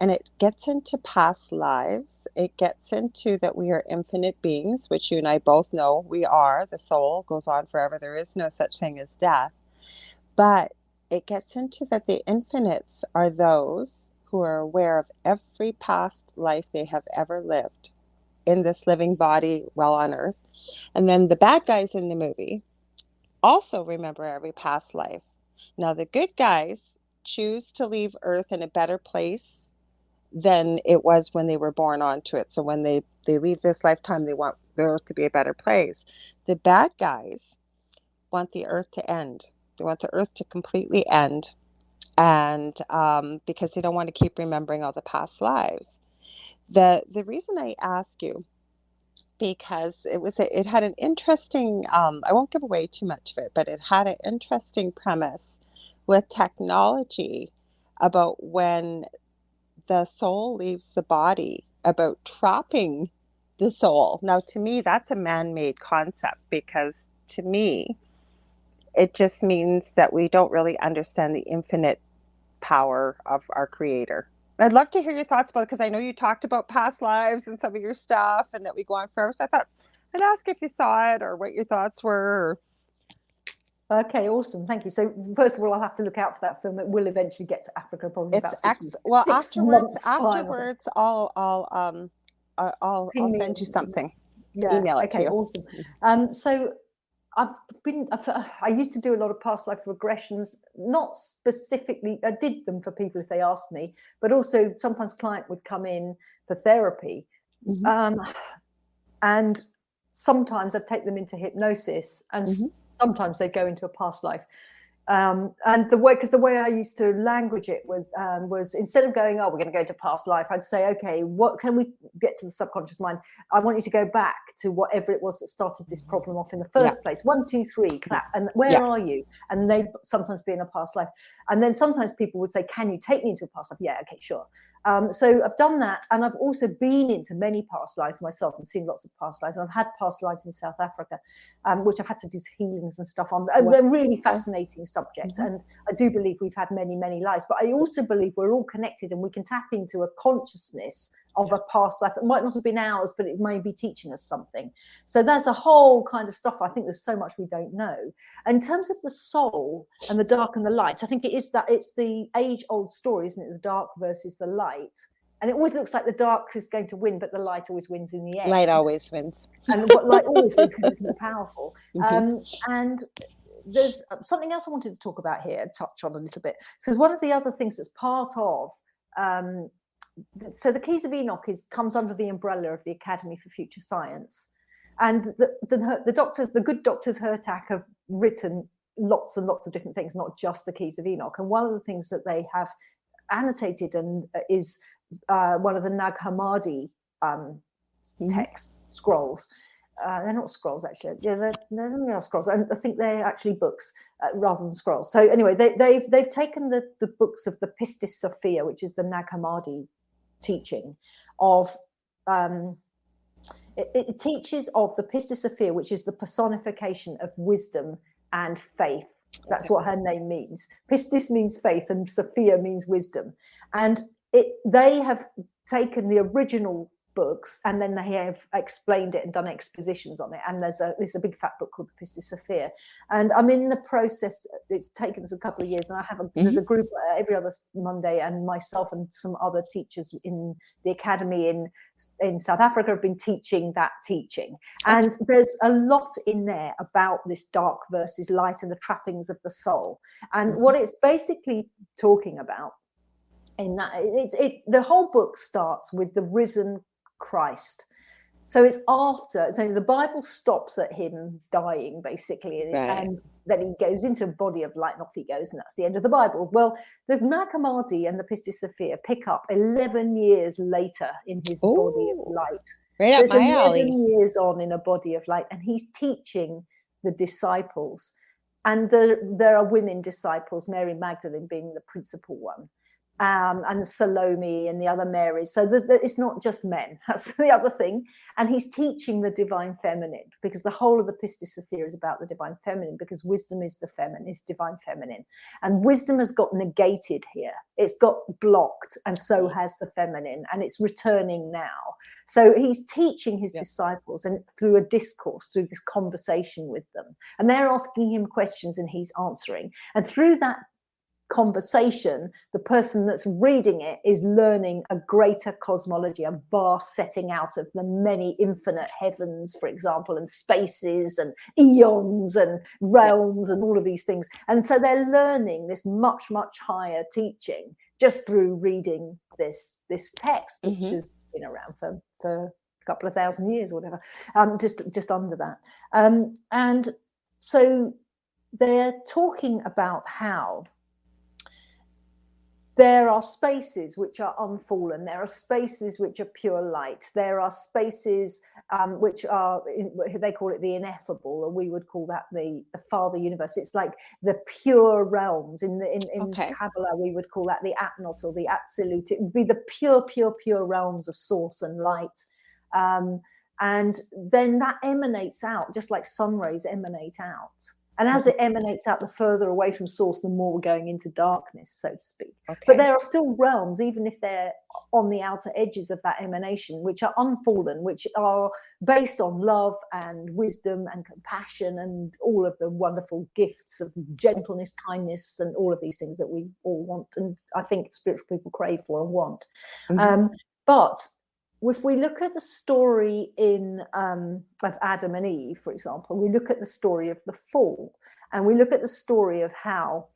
And it gets into past lives. It gets into that we are infinite beings, which you and I both know we are. The soul goes on forever. There is no such thing as death. But it gets into that the infinites are those who are aware of every past life they have ever lived in this living body while on Earth. And then the bad guys in the movie also remember every past life. Now, the good guys choose to leave Earth in a better place than it was when they were born onto it. So when they leave this lifetime, they want the Earth to be a better place. The bad guys want the Earth to end. They want the Earth to completely end, and because they don't want to keep remembering all the past lives. The reason I ask you, because it had an interesting, I won't give away too much of it, but it had an interesting premise with technology about when the soul leaves the body, about trapping the soul. Now, to me, that's a man-made concept, because to me, it just means that we don't really understand the infinite power of our Creator. I'd love to hear your thoughts about it, because I know you talked about past lives and some of your stuff, and that we go on forever. So I thought I'd ask if you saw it or what your thoughts were. Okay, awesome. Thank you. So first of all, I'll have to look out for that film. It will eventually get to Africa, probably about 6 months. Well, afterwards, I'll send you something. Yeah. Email it to you. Awesome. So I used to do a lot of past life regressions, not specifically, I did them for people if they asked me, but also sometimes client would come in for therapy. And sometimes I'd take them into hypnosis, and sometimes they'd go into a past life. And the way I used to language it was instead of going, oh, we're going to go to past life, I'd say, okay, what can we get to the subconscious mind? I want you to go back to whatever it was that started this problem off in the first place. 1, 2, 3, clap. And where are you? And they'd sometimes be in a past life. And then sometimes people would say, can you take me into a past life? Yeah, okay, sure. So I've done that. And I've also been into many past lives myself and seen lots of past lives. And I've had past lives in South Africa, which I've had to do healings and stuff on. They're really fascinating subject. And I do believe we've had many, many lives. But I also believe we're all connected and we can tap into a consciousness of a past life that might not have been ours, but it may be teaching us something. So there's a whole kind of stuff. I think there's so much we don't know. In terms of the soul and the dark and the light, I think it's the age-old story, isn't it? The dark versus the light. And it always looks like the dark is going to win, but the light always wins in the end. Light always wins. And what light always wins because it's more powerful. And there's something else I wanted to talk about here, touch on a little bit. So one of the other things that's part of so the Keys of Enoch comes under the umbrella of the Academy for Future Science, and the doctors, the good doctors Hertak, have written lots and lots of different things, not just the Keys of Enoch. And one of the things that they have annotated and is one of the Nag Hammadi texts, scrolls. They're not scrolls, actually. Yeah, they're scrolls. And I think they're actually books rather than scrolls. So anyway, they've taken the books of the Pistis Sophia, which is the Nag Hammadi teaching of. It teaches of the Pistis Sophia, which is the personification of wisdom and faith. That's what her name means. Pistis means faith, and Sophia means wisdom. And they have taken the original books and then they have explained it and done expositions on it, and there's a big fat book called the Pistis Sophia, and I'm in the process. It's taken us a couple of years, and I have there's a group every other Monday, and myself and some other teachers in the academy in South Africa have been teaching that teaching, and there's a lot in there about this dark versus light and the trappings of the soul, and what it's basically talking about in that the whole book starts with the risen Christ. So it's after, so the Bible stops at him dying, basically, and then he goes into a body of light and off he goes, and that's the end of the Bible. Well, the Nag Hammadi and the Pistis Sophia pick up 11 years later in his body of light. Right up my alley. 11 years on in a body of light, and he's teaching the disciples. And there are women disciples, Mary Magdalene being the principal one. And Salome and the other Marys. So it's not just men. That's the other thing. And he's teaching the divine feminine, because the whole of the Pistis Sophia is about the divine feminine, because wisdom is the feminine, is divine feminine. And wisdom has got negated here. It's got blocked, and so has the feminine, and it's returning now. So he's teaching his disciples, and through a discourse, through this conversation with them. And they're asking him questions and he's answering. And through that conversation, the person that's reading it is learning a greater cosmology, a vast setting out of the many infinite heavens, for example, and spaces and eons and realms and all of these things. And so they're learning this much, much higher teaching just through reading this text, which has been around for a couple of thousand years or whatever, just under that. And so they're talking about how there are spaces which are unfallen. There are spaces which are pure light. There are spaces which are, they call it the ineffable, and we would call that the Father Universe. It's like the pure realms. In Kabbalah, we would call that the Atnot or the Absolute. It would be the pure realms of source and light. And then that emanates out, just like sun rays emanate out. And as it emanates out, the further away from source, the more we're going into darkness, so to speak. But there are still realms, even if they're on the outer edges of that emanation, which are unfallen, which are based on love and wisdom and compassion and all of the wonderful gifts of gentleness, kindness, and all of these things that we all want. And I think spiritual people crave for and want. But if we look at the story of Adam and Eve, for example, we look at the story of the fall, and we look at the story of how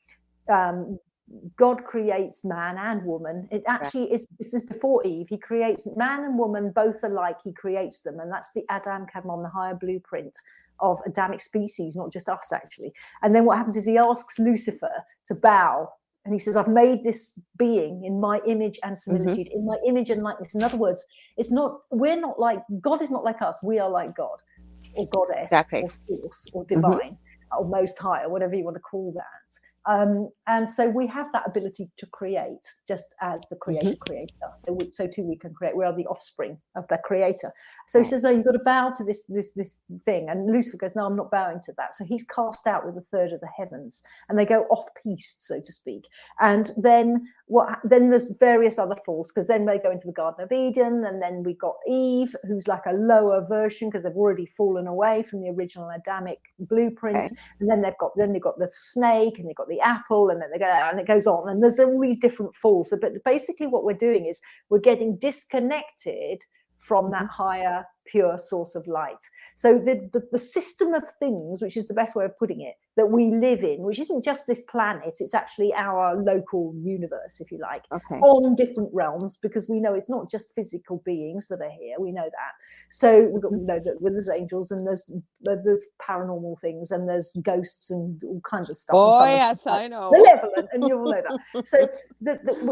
God creates man and woman. It actually is before Eve. He creates man and woman both alike. He creates them, and that's the Adam Kadmon, the higher blueprint of Adamic species, not just us actually. And then what happens is he asks Lucifer to bow. And he says, I've made this being in my image and similitude, in my image and likeness. In other words, we're not like, God is not like us. We are like God or goddess or source or divine or most high or whatever you want to call that. And so we have that ability to create, just as the creator created us. So too we can create. We are the offspring of the creator. So he says, no, you've got to bow to this thing. And Lucifer goes, no, I'm not bowing to that. So he's cast out with a third of the heavens, and they go off-piste, so to speak. And then there's various other falls, because then they go into the Garden of Eden, and then we got Eve, who's like a lower version, because they've already fallen away from the original Adamic blueprint. And then they've got the snake, and they've got the apple, and then they go, and it goes on, and there's all these different falls. But basically what we're doing is we're getting disconnected from that higher pure source of light. So the system of things, which is the best way of putting it, that we live in, which isn't just this planet, it's actually our local universe, if you like, on different realms, because we know it's not just physical beings that are here. We know that. So we know that there's angels, and there's paranormal things, and there's ghosts and all kinds of stuff. Oh, yes, I know. Malevolent, and you'll know that. So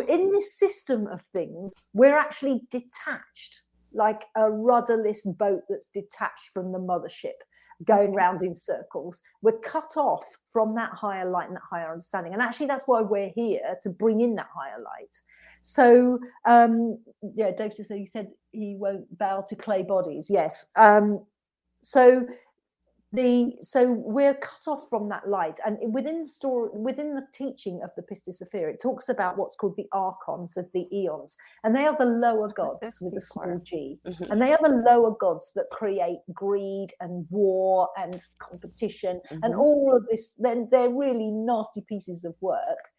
in this system of things, we're actually detached, like a rudderless boat that's detached from the mothership, going round in circles. We're cut off from that higher light and that higher understanding. And actually, that's why we're here, to bring in that higher light. So, Dave just said, he said he won't bow to clay bodies. Yes. So we're cut off from that light, and within the teaching of the Pistis Sophia, it talks about what's called the archons of the eons, and they are the lower gods with a small g, and they are the lower gods that create greed and war and competition and all of this. Then they're really nasty pieces of work,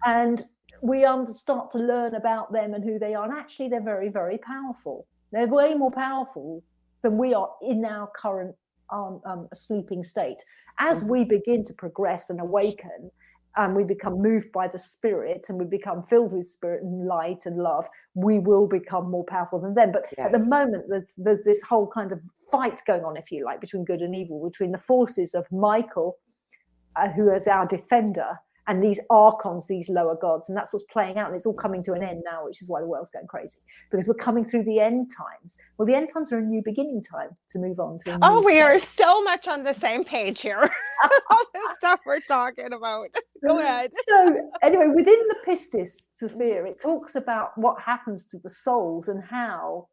and we start to learn about them and who they are, and actually they're very, very powerful. They're way more powerful than we are in our current a sleeping state. As we begin to progress and awaken, and we become moved by the spirit, and we become filled with spirit and light and love, we will become more powerful than them. But at the moment, there's this whole kind of fight going on, if you like, between good and evil, between the forces of Michael, who is our defender, and these archons, these lower gods. And that's what's playing out. And it's all coming to an end now, which is why the world's going crazy, because we're coming through the end times. Well, the end times are a new beginning time to move on to a new we state. are so much on the same page here. All this stuff we're talking about. Go ahead. So anyway, within the Pistis Sophia, it talks about what happens to the souls and how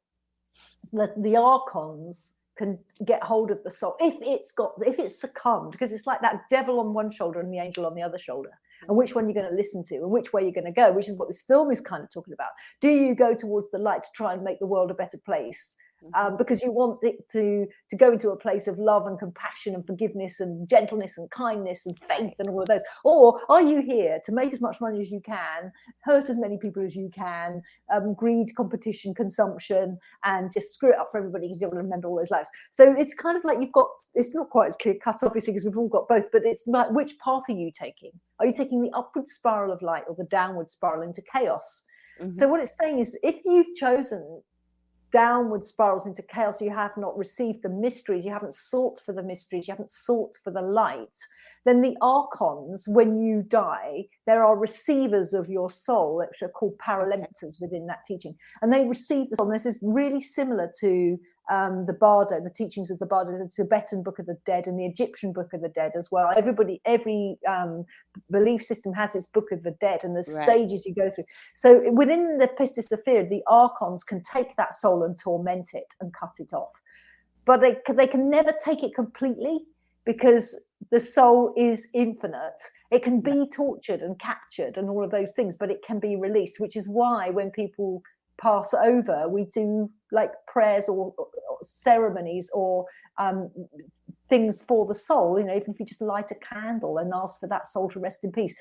the archons can get hold of the soul if it's succumbed, because it's like that devil on one shoulder and the angel on the other shoulder, and which one you're going to listen to and which way you're going to go, which is what this film is kind of talking about. Do you go towards the light to try and make the world a better place, because you want it to go into a place of love and compassion and forgiveness and gentleness and kindness and faith and all of those? Or are you here to make as much money as you can, hurt as many people as you can, greed, competition, consumption, and just screw it up for everybody because you don't want to remember all those lives? So it's kind of like it's not quite as clear cut, obviously, because we've all got both, but it's like, which path are you taking? Are you taking the upward spiral of light or the downward spiral into chaos? So what it's saying is, if you've chosen downward spirals into chaos, you have not received the mysteries, you haven't sought for the mysteries, you haven't sought for the light, then the archons, when you die, there are receivers of your soul, which are called paralemptors within that teaching, and they receive the soul. And this is really similar to the Bardo, the teachings of the Bardo, the Tibetan Book of the Dead and the Egyptian Book of the Dead as well. Every belief system has its Book of the Dead, and there's stages you go through. So within the Pistis Sophia, the archons can take that soul and torment it and cut it off, but they can never take it completely, because the soul is infinite. It can be tortured and captured and all of those things, but it can be released, which is why when people pass over, we do like prayers or ceremonies or things for the soul, even if you just light a candle and ask for that soul to rest in peace.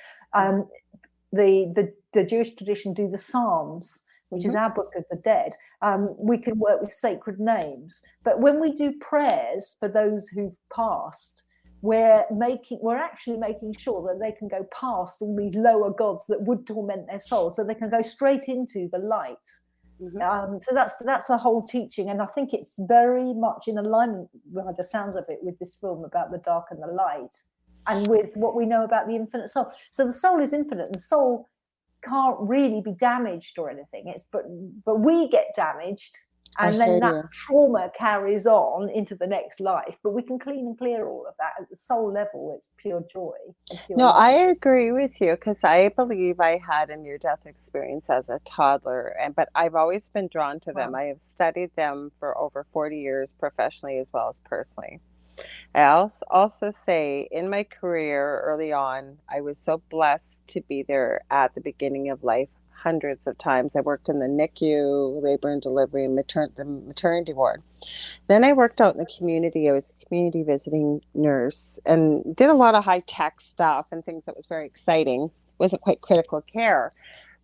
The Jewish tradition do the Psalms, which is our Book of the Dead. We can work with sacred names, but when we do prayers for those who've passed, we're actually making sure that they can go past all these lower gods that would torment their souls, so they can go straight into the light So that's a whole teaching, and I think it's very much in alignment, by the sounds of it, with this film about the dark and the light, and with what we know about the infinite soul. So the soul is infinite, and the soul can't really be damaged or anything. But we get damaged, and then that trauma carries on into the next life. But we can clean and clear all of that at the soul level. It's pure joy and pure No, light. I agree with you because I believe I had a near-death experience as a toddler, but I've always been drawn to them. Wow. I have studied them for over 40 years, professionally as well as personally. I also say in my career early on, I was so blessed to be there at the beginning of life hundreds of times. I worked in the NICU, labor and delivery, and the maternity ward. Then I worked out in the community. I was a community visiting nurse and did a lot of high tech stuff and things that was very exciting. It wasn't quite critical care.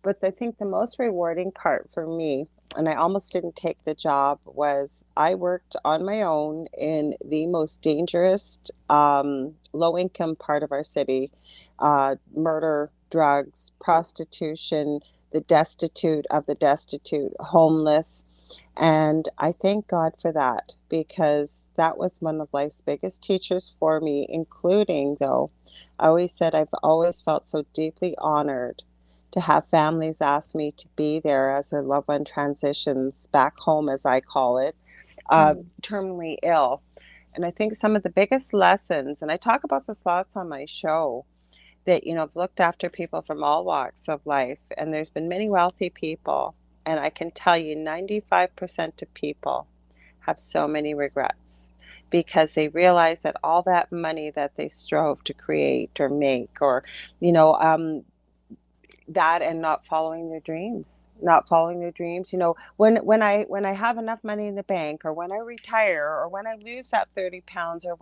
But I think the most rewarding part for me, and I almost didn't take the job, was I worked on my own in the most dangerous, low income part of our city, murder, drugs, prostitution, the destitute of the destitute, homeless. And I thank God for that because that was one of life's biggest teachers for me, including, though, I always said I've always felt so deeply honored to have families ask me to be there as their loved one transitions back home, as I call it, terminally ill. And I think some of the biggest lessons, and I talk about this lots on my show, that, I've looked after people from all walks of life, and there's been many wealthy people. And I can tell you 95% of people have so many regrets because they realize that all that money that they strove to create or make or, you know, that and not following their dreams, when I have enough money in the bank or when I retire or when I lose that 30 pounds or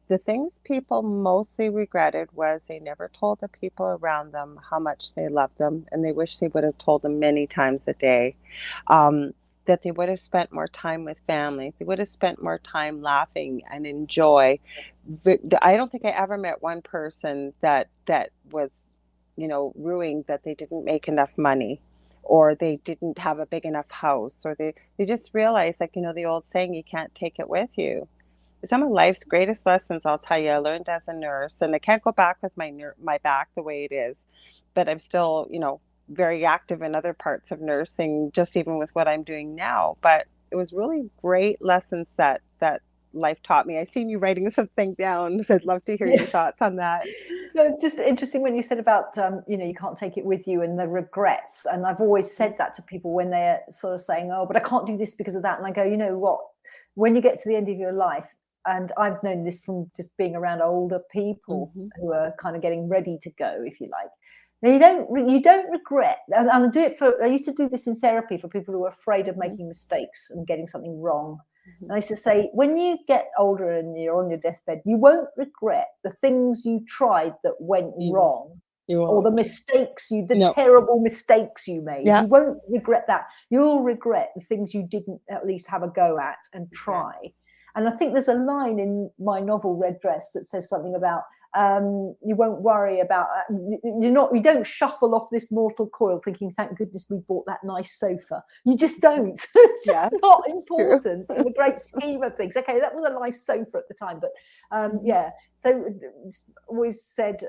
the things people mostly regretted was they never told the people around them how much they loved them, and they wish they would have told them many times a day. That they would have spent more time with family, they would have spent more time laughing and enjoy. But I don't think I ever met one person that was, ruined that they didn't make enough money or they didn't have a big enough house, or they just realized, like, the old saying, you can't take it with you. Some of life's greatest lessons, I'll tell you, I learned as a nurse, and I can't go back with my back the way it is, but I'm still, very active in other parts of nursing, just even with what I'm doing now. But it was really great lessons that life taught me. I seen you writing something down, so I'd love to hear your thoughts on that. No, it's just interesting when you said about, you can't take it with you and the regrets. And I've always said that to people when they're sort of saying, oh, but I can't do this because of that. And I go, you know what, when you get to the end of your life, and I've known this from just being around older people who are kind of getting ready to go, if you like, you don't regret. And I used to do this in therapy for people who are afraid of making mistakes and getting something wrong. And I used to say, when you get older and you're on your deathbed, you won't regret the things you tried that went wrong, or the mistakes terrible mistakes you made. You won't regret that. You'll regret the things you didn't at least have a go at and try. And I think there's a line in my novel Red Dress that says something about you won't worry about you don't shuffle off this mortal coil thinking, thank goodness we bought that nice sofa. You just don't. It's just not important in the great scheme of things. Okay, that was a nice sofa at the time, but so always said,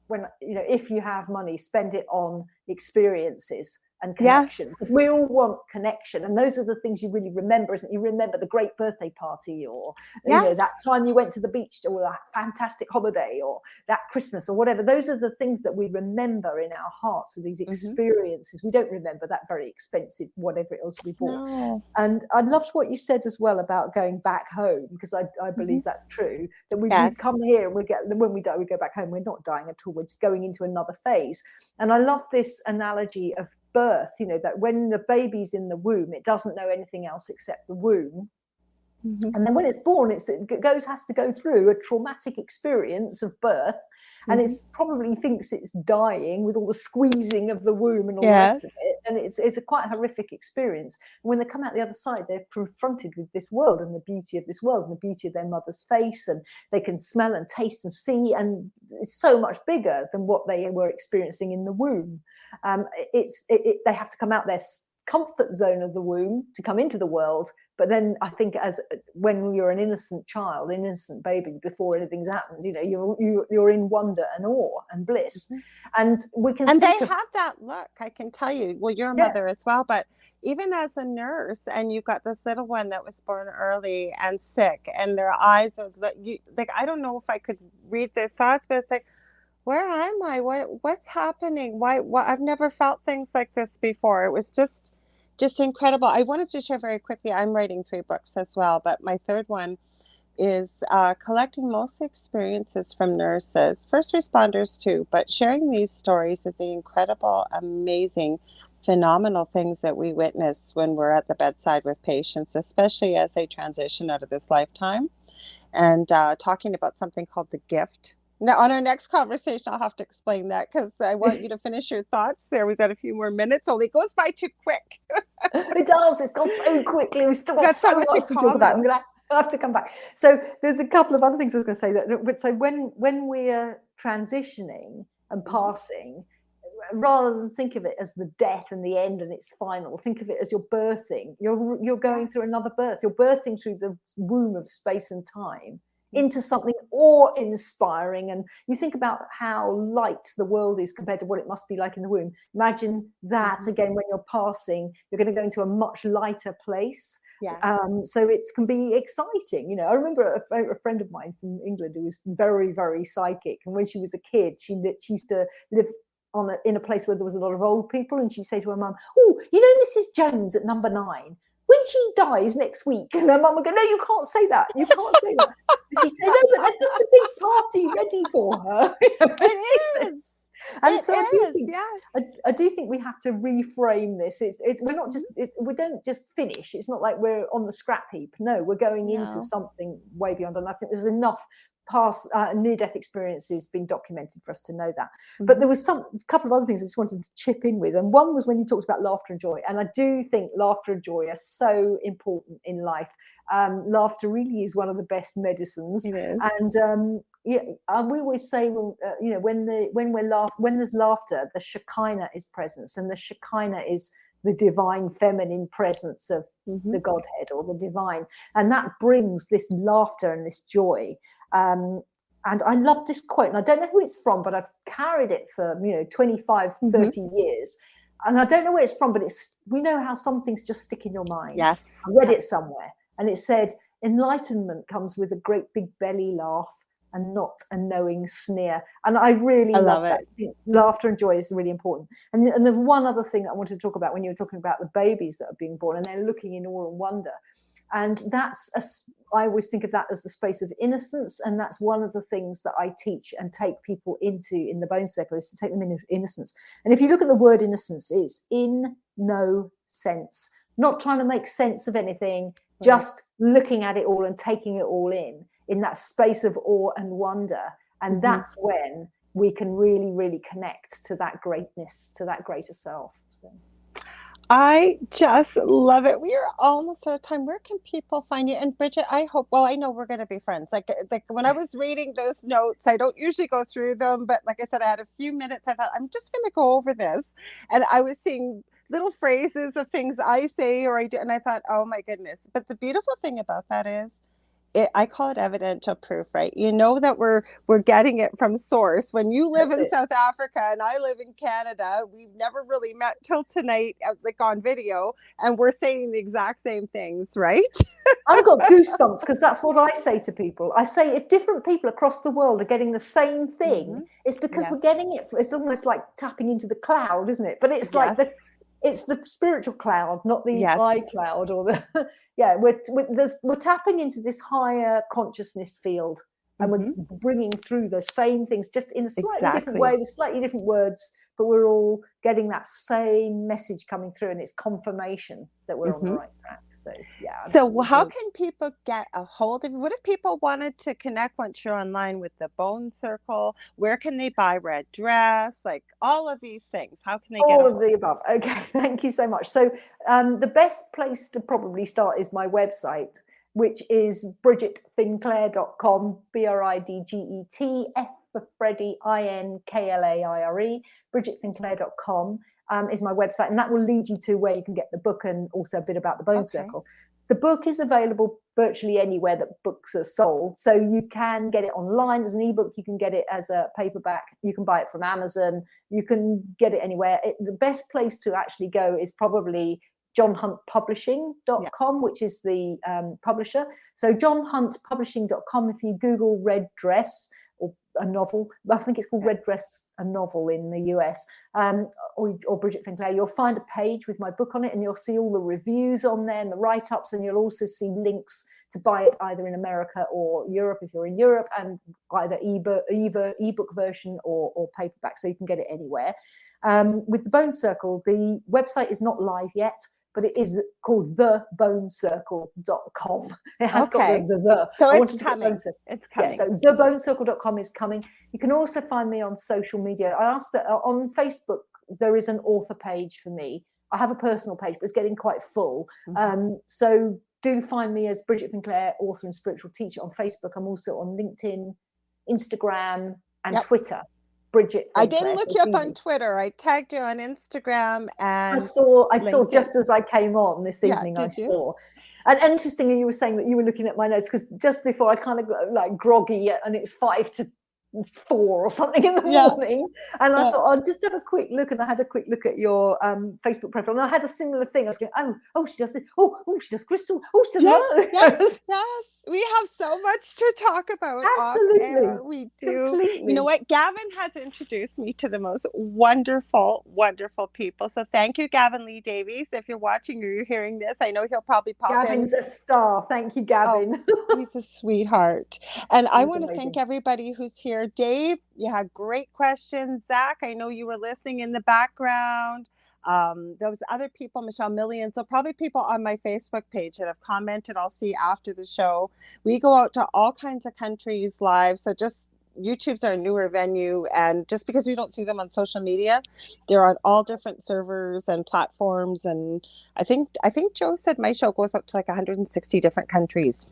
when if you have money, spend it on experiences and connection, because we all want connection, and those are the things you really remember, isn't it? You remember the great birthday party, or that time you went to the beach, or that fantastic holiday, or that Christmas, or whatever. Those are the things that we remember in our hearts, so these experiences. We don't remember that very expensive whatever else we bought. And I loved what you said as well about going back home, because I believe that's true, that we come here and when we die, we go back home. We're not dying at all, we're just going into another phase. And I love this analogy of birth, that when the baby's in the womb, it doesn't know anything else except the womb. And then when it's born, has to go through a traumatic experience of birth, and it's probably thinks it's dying with all the squeezing of the womb and all the rest of it, and it's a quite horrific experience. And when they come out the other side, they're confronted with this world and the beauty of this world and the beauty of their mother's face, and they can smell and taste and see, and it's so much bigger than what they were experiencing in the womb. They have to come out there comfort zone of the womb to come into the world. But then I think when you're an innocent child, innocent baby, before anything's happened, you're in wonder and awe and bliss. And we can and they have that look, I can tell you. Well, you're a mother as well, but even as a nurse, and you've got this little one that was born early and sick, and their eyes are like, I don't know if I could read their thoughts, but it's like, where am I? What's happening? Why? I've never felt things like this before. It was just incredible. I wanted to share very quickly. I'm writing 3 books as well, but my third one is collecting mostly experiences from nurses, first responders too, but sharing these stories of the incredible, amazing, phenomenal things that we witness when we're at the bedside with patients, especially as they transition out of this lifetime, and talking about something called the gift. Now, on our next conversation, I'll have to explain that, because I want you to finish your thoughts there. We've got a few more minutes, only it goes by too quick. It does. It's gone so quickly. We've still got so much to talk about. I'll have to come back. So there's a couple of other things I was going to say. So when we're transitioning and passing, rather than think of it as the death and the end and it's final, think of it as you're birthing. You're going through another birth. You're birthing through the womb of space and time into something awe-inspiring. And you think about how light the world is compared to what it must be like in the womb. Imagine that again when you're passing, you're going to go into a much lighter place. So it can be exciting. I remember a friend of mine from England who was very, very psychic, and when she was a kid, she used to live in a place where there was a lot of old people, and she'd say to her mum, "Oh, Mrs. Jones at number 9, when she dies next week," and her mum would go, "No, you can't say that. You can't say that." And she said, "No, but they've got a big party ready for her." It is. And so I do think we have to reframe this. We're not just we don't just finish. It's not like we're on the scrap heap. No, we're going into something way beyond. And I think there's enough past near-death experiences being documented for us to know that. But there was a couple of other things I just wanted to chip in with. And one was when you talked about laughter and joy. And I do think laughter and joy are so important in life. Laughter really is one of the best medicines. And we always say, when there's laughter, the Shekinah is presence, and the Shekinah is the divine feminine presence of the Godhead or the divine, and that brings this laughter and this joy. And I love this quote, and I don't know who it's from, but I've carried it for 25, 30 years, and I don't know where it's from, but we know how some things just stick in your mind. I read it somewhere, and it said, "Enlightenment comes with a great big belly laugh, and not a knowing sneer." And I really love that. Laughter and joy is really important. And there's one other thing I wanted to talk about when you were talking about the babies that are being born and they're looking in awe and wonder. And I always think of that as the space of innocence. And that's one of the things that I teach and take people into in the Bone Circle, is to take them into innocence. And if you look at the word innocence, it's in no sense, not trying to make sense of anything, just looking at it all and taking it all in that space of awe and wonder. And that's when we can really, really connect to that greatness, to that greater self. So I just love it. We are almost out of time. Where can people find you? And Bridget, I know we're going to be friends. Like when I was reading those notes, I don't usually go through them, but like I said, I had a few minutes. I thought, I'm just going to go over this. And I was seeing little phrases of things I say or I do. And I thought, oh my goodness. But the beautiful thing about that is, I call it evidential proof, right? You know that we're getting it from source. When you live in South Africa and I live in Canada, we've never really met till tonight, like on video, and we're saying the exact same things, right? I've got goosebumps because that's what I say to people. I say, if different people across the world are getting the same thing, it's because we're getting it. It's almost like tapping into the cloud, isn't it? But it's like it's the spiritual cloud, not the eye cloud, or the we're tapping into this higher consciousness field, and we're bringing through the same things, just in a slightly different way, with slightly different words, but we're all getting that same message coming through, and it's confirmation that we're on the right track. So how can people get a hold of you? What if people wanted to connect once you're online with the Bone Circle? Where can they buy red dress? Like all of these things. How can they get all of the above? Okay, thank you so much. So the best place to probably start is my website, which is bridgetfinklaire.com, for Freddie, Inklaire, bridgetfinklaire.com is my website, and that will lead you to where you can get the book and also a bit about the Bone Circle. The book is available virtually anywhere that books are sold. So you can get it online as an ebook. You can get it as a paperback. You can buy it from Amazon. You can get it anywhere. The best place to actually go is probably johnhuntpublishing.com, which is the publisher. So johnhuntpublishing.com, if you Google Red Dress or a novel, I think it's called Red Dress, a novel in the US, or Bridget Finklaire, you'll find a page with my book on it, and you'll see all the reviews on there and the write-ups, and you'll also see links to buy it either in America or Europe if you're in Europe, and either ebook version or paperback, so you can get it anywhere. With the Bone Circle, the website is not live yet, but it is called theboncircle.com. It has got the. So it's coming. It's coming. Yeah, so theboncircle.com is coming. You can also find me on social media. I asked that on Facebook, there is an author page for me. I have a personal page, but it's getting quite full. So do find me as Bridget Finklaire, author and spiritual teacher on Facebook. I'm also on LinkedIn, Instagram, and Twitter. Bridget Finklaire. I didn't look you up on Twitter. I tagged you on Instagram, and I saw just as I came on this evening. I saw. And interestingly, you were saying that you were looking at my notes, because just before I kind of got like groggy, and it was 5 to 4 or something in the morning, and I thought I'll just have a quick look, and I had a quick look at your Facebook profile, and I had a similar thing. I was going, oh, she does this. Oh, she does crystal. Oh, she does that. Yes. We have so much to talk about. Absolutely. We do. Completely. You know what? Gavin has introduced me to the most wonderful, wonderful people. So thank you, Gavin Lee Davies. If you're watching or you're hearing this, I know he'll probably pop in. Gavin's a star. Thank you, Gavin. He's a sweetheart. And I want to thank everybody who's here. Dave, you had great questions. Zach, I know you were listening in the background. Those other people, Michelle Million, so probably people on my Facebook page that have commented, I'll see after the show. We go out to all kinds of countries live, so just YouTube's our newer venue, and just because we don't see them on social media, they're on all different servers and platforms, and I think Joe said my show goes up to like 160 different countries,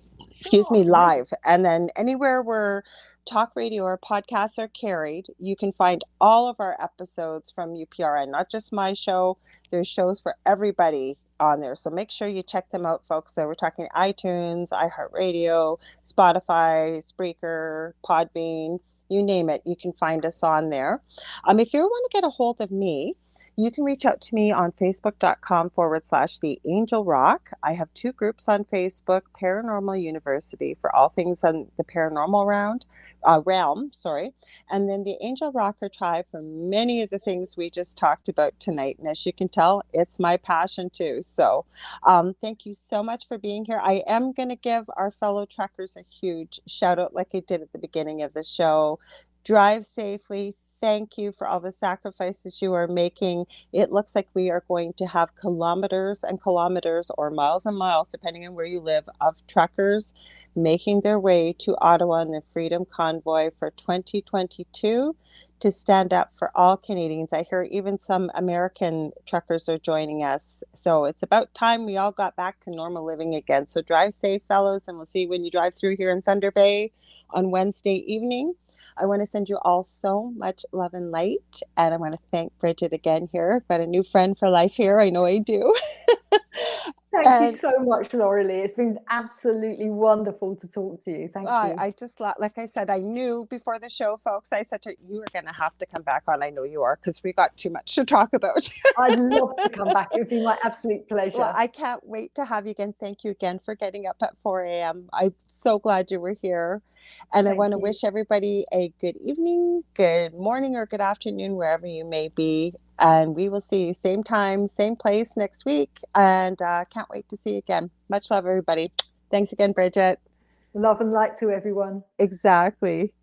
live, and then anywhere where talk radio or podcasts are carried, you can find all of our episodes from UPRN, not just my show. There's shows for everybody on there, so make sure you check them out, folks. So we're talking iTunes, iHeartRadio, Spotify, Spreaker, Podbean, you name it, you can find us on there. If you want to get a hold of me, you can reach out to me on facebook.com/The Angel Rock. I have 2 groups on Facebook, Paranormal University for all things on the paranormal realm, and then the Angel Rocker Tribe for many of the things we just talked about tonight. And as you can tell, it's my passion too. So thank you so much for being here. I am going to give our fellow truckers a huge shout out like I did at the beginning of the show. Drive safely. Thank you for all the sacrifices you are making. It looks like we are going to have kilometers and kilometers, or miles and miles, depending on where you live, of truckers making their way to Ottawa in the Freedom Convoy for 2022 to stand up for all Canadians. I hear even some American truckers are joining us. So it's about time we all got back to normal living again. So drive safe, fellows, and we'll see you when you drive through here in Thunder Bay on Wednesday evening. I want to send you all so much love and light. And I want to thank Bridget again here. I've got a new friend for life here. I know I do. Thank you so much, Lorilei. It's been absolutely wonderful to talk to you. Thank you. I just, like I said, I knew before the show, folks, I said to her, you are going to have to come back on. I know you are, because we got too much to talk about. I'd love to come back. It would be my absolute pleasure. Well, I can't wait to have you again. Thank you again for getting up at 4 a.m. I'm so glad you were here. And I want to wish everybody a good evening, good morning, or good afternoon, wherever you may be. And we will see you same time, same place next week. And can't wait to see you again. Much love, everybody. Thanks again, Bridget. Love and light to everyone. Exactly.